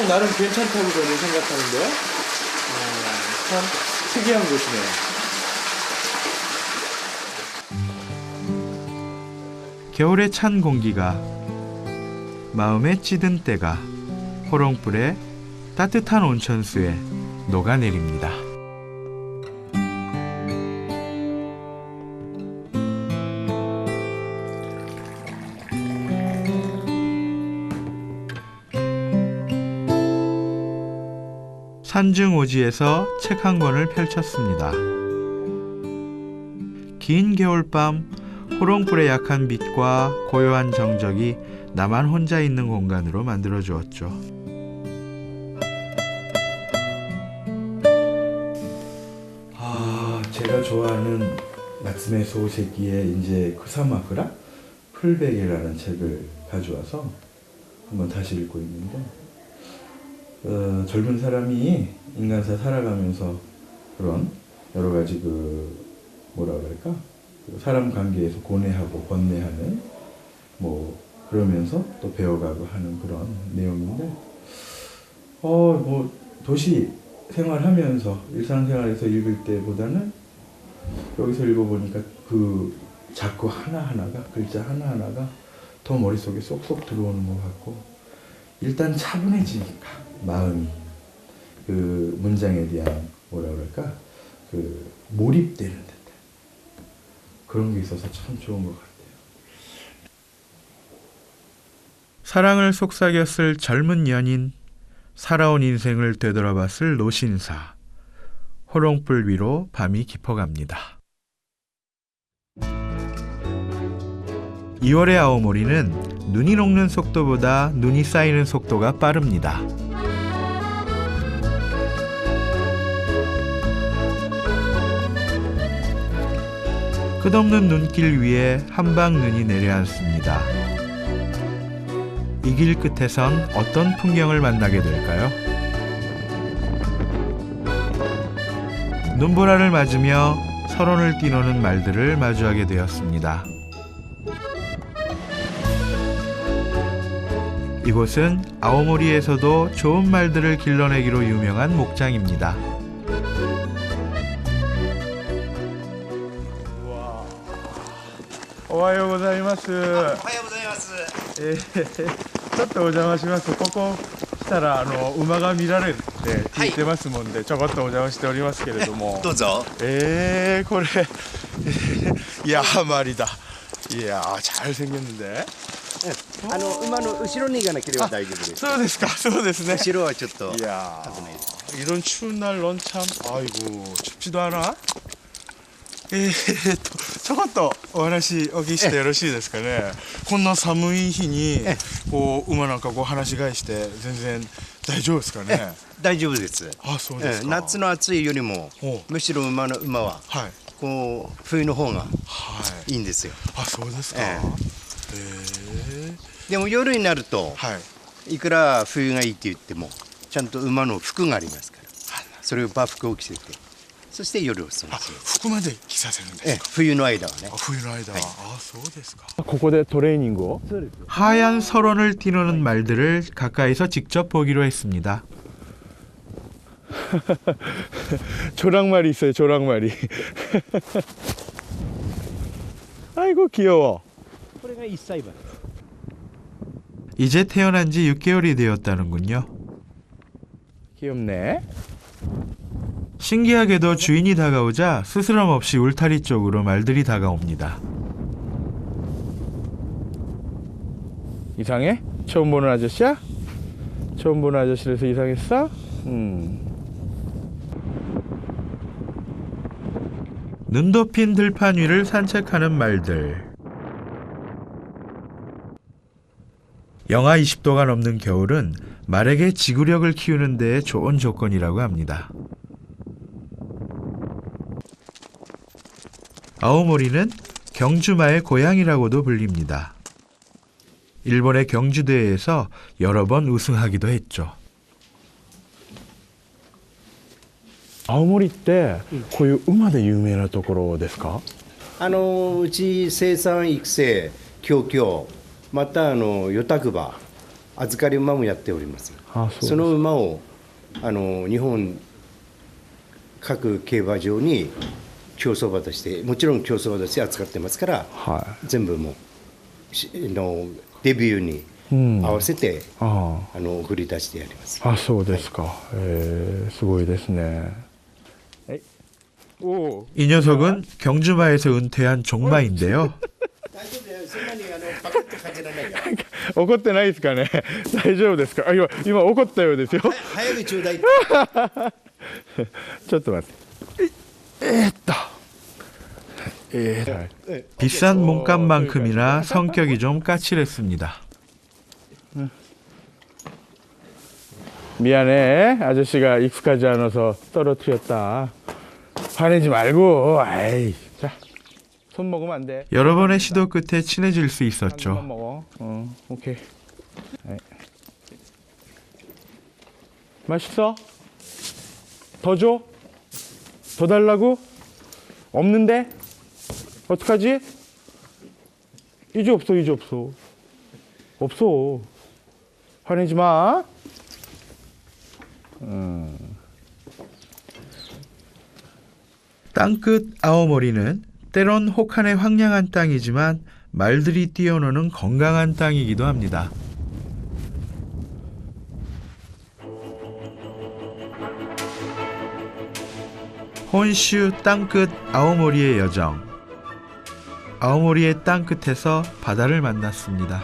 나름 괜찮다고 저는 생각하는데요. 참 특이한 곳이네요. 겨울의 찬 공기가, 마음에 찌든 때가 호롱불에 따뜻한 온천수에 녹아내립니다. 산중 오지에서 책 한 권을 펼쳤습니다. 긴 겨울밤, 호롱불의 약한 빛과 고요한 정적이 나만 혼자 있는 공간으로 만들어 주었죠. 제가 좋아하는 나츠메 소세기의 이제 쿠사마쿠라 풀베개라는 책을 가져와서 한번 다시 읽고 있는데 젊은 사람이 인간사 살아가면서 그런 여러 가지 뭐라 그럴까 사람 관계에서 고뇌하고 번뇌하는 뭐 그러면서 또 배워가고 하는 그런 내용인데 뭐 도시 생활하면서 일상생활에서 읽을 때보다는 여기서 읽어보니까 그 자꾸 하나하나가 글자 하나하나가 더 머릿속에 쏙쏙 들어오는 것 같고 일단 차분해지니까 마음이 그 문장에 대한 뭐라 그럴까 그 몰입되는 듯한 그런 게 있어서 참 좋은 것 같아요. 사랑을 속삭였을 젊은 연인, 살아온 인생을 되돌아봤을 노신사, 호롱불 위로 밤이 깊어갑니다. 2월의 아오모리는 눈이 녹는 속도보다 눈이 쌓이는 속도가 빠릅니다. 끝없는 눈길 위에 한방 눈이 내려앉습니다. 이 길 끝에선 어떤 풍경을 만나게 될까요? 눈보라를 맞으며 서론을 띠노는 말들을 마주하게 되었습니다. 이곳은 아오모리에서도 좋은 말들을 길러내기로 유명한 목장입니다. 오하요ございます。おはようございます。ちょっとお邪魔します。ここ来たら馬が見られるって聞いてますもんで、ちょこっとお邪魔しておりますけれども。どうぞ。これ야마리다。いや잘 생겼는데。馬の後ろに行かなければ大丈夫です。そうですか、そうですね。後ろはちょっと危ないです。이런 추운 날 넌 참 아이고 춥지도 않아? ちょこっとお話お聞きしてよろしいですかね。こんな寒い日にこう馬なんかこう話し返して全然大丈夫ですかね。大丈夫です。あ、そうですか。夏の暑いよりもむしろ馬はこう冬の方がいいんですよ。あ、そうですか。でも夜になるといくら冬がいいって言ってもちゃんと馬の服がありますから、それを馬服を着せて。そして夜を過ごす。服まで着させるんですか。冬の間はね。冬の間は。そうですか。ここでトレーニングを。 하얀 서론을 띠노는 말들을 가까이서 직접 보기로 했습니다. 조랑말이 있어요. 조랑말이. 아이고 귀여워. 이제 태어난 지 6개월이 되었다는군요. 귀엽네. 신기하게도 주인이 다가오자 스스럼 없이 울타리 쪽으로 말들이 다가옵니다. 이상해? 처음 보는 아저씨야? 처음 보는 아저씨라서 이상했어? 눈 덮인 들판 위를 산책하는 말들. 영하 20도가 넘는 겨울은 말에게 지구력을 키우는 데 좋은 조건이라고 합니다. 아오모리는 경주마의 고향이라고도 불립니다. 일본의 경주대회에서 여러 번 우승하기도 했죠. 아오모리ってこういう馬で有名なところですか？うち生産育成供給また与託馬預かり馬もやっております。その馬を日本各競馬場に競走馬としてもちろん競走馬として扱ってますから、全部もうデビューに合わせて、送り出してやります。あ、そうですか。すごいですね。 이 녀석은 경주마에서 은퇴한 종마인데요. 怒ってないですかね。大丈夫ですか。今怒ったようですよ。早くちょうだい。ちょっと待って。 비싼 몸값만큼이나 성격이 좀 까칠했습니다. 미안해. 아저씨가 익숙하지 않아서 떨어뜨렸다. 화내지 말고. 아이, 자, 손 먹으면 안 돼. 여러 번의 시도 끝에 친해질 수 있었죠. 한번 먹어. 오케이. 네. 맛있어? 더 줘? 더 달라고? 없는데? 어떡하지? 이제 없어, 이제 없어. 없어. 화내지 마. 땅끝 아오모리는 때론 혹한의 황량한 땅이지만 말들이 뛰어노는 건강한 땅이기도 합니다. 혼슈 땅끝 아오모리의 여정. 아오모리의 땅끝에서 바다를 만났습니다.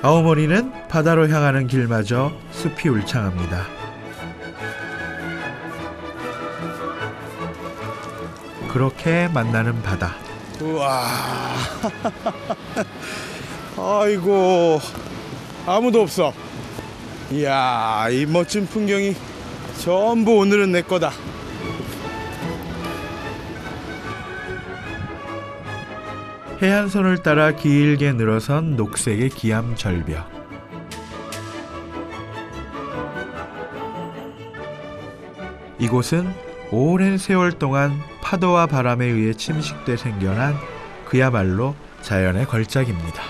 아오모리는 바다로 향하는 길마저 숲이 울창합니다. 그렇게 만나는 바다. 우와. 아이고. 아무도 없어. 이야, 이 멋진 풍경이 전부 오늘은 내 거다. 해안선을 따라 길게 늘어선 녹색의 기암 절벽. 이곳은 오랜 세월 동안 파도와 바람에 의해 침식돼 생겨난 그야말로 자연의 걸작입니다.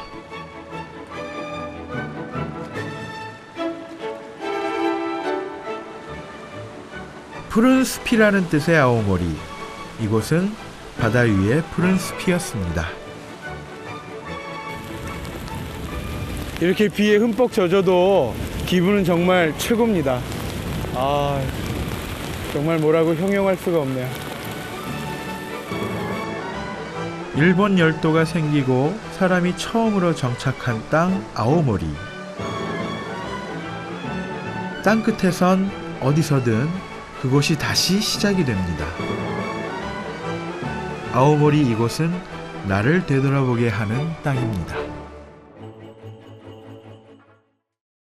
푸른 숲이라는 뜻의 아오모리. 이곳은 바다 위의 푸른 숲이었습니다. 이렇게 비에 흠뻑 젖어도 기분은 정말 최고입니다. 아, 정말 뭐라고 형용할 수가 없네요. 일본 열도가 생기고 사람이 처음으로 정착한 땅 아오모리. 땅끝에선 어디서든 그곳이 다시 시작이 됩니다. 아오모리 이곳은 나를 되돌아보게 하는 땅입니다.